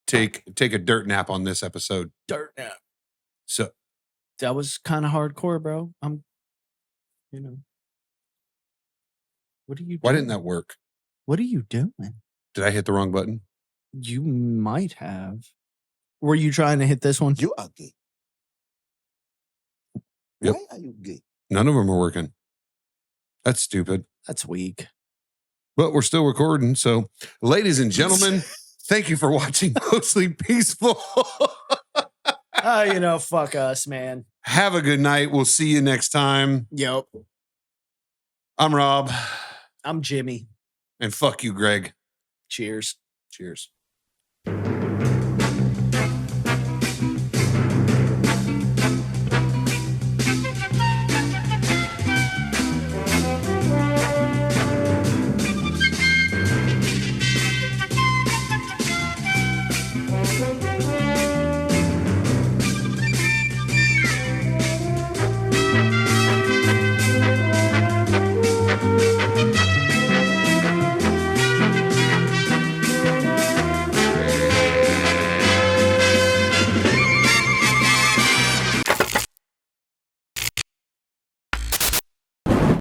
Speaker 3: take a dirt nap on this episode.
Speaker 2: Dirt nap.
Speaker 3: So
Speaker 2: That was kind of hardcore, bro. What are you doing?
Speaker 3: why didn't that work?
Speaker 2: What are you doing?
Speaker 3: Did I hit the wrong button?
Speaker 2: You might have. Were you trying to hit this one?
Speaker 4: You are gay.
Speaker 3: Yep.
Speaker 4: Why are you gay?
Speaker 3: None of them are working. That's stupid.
Speaker 2: That's weak.
Speaker 3: But we're still recording. So, ladies and gentlemen, thank you for watching Mostly Peaceful.
Speaker 2: Fuck us, man.
Speaker 3: Have a good night. We'll see you next time.
Speaker 2: Yep.
Speaker 3: I'm Rob.
Speaker 2: I'm Jimmy.
Speaker 3: And fuck you, Greg.
Speaker 2: Cheers.
Speaker 3: Cheers.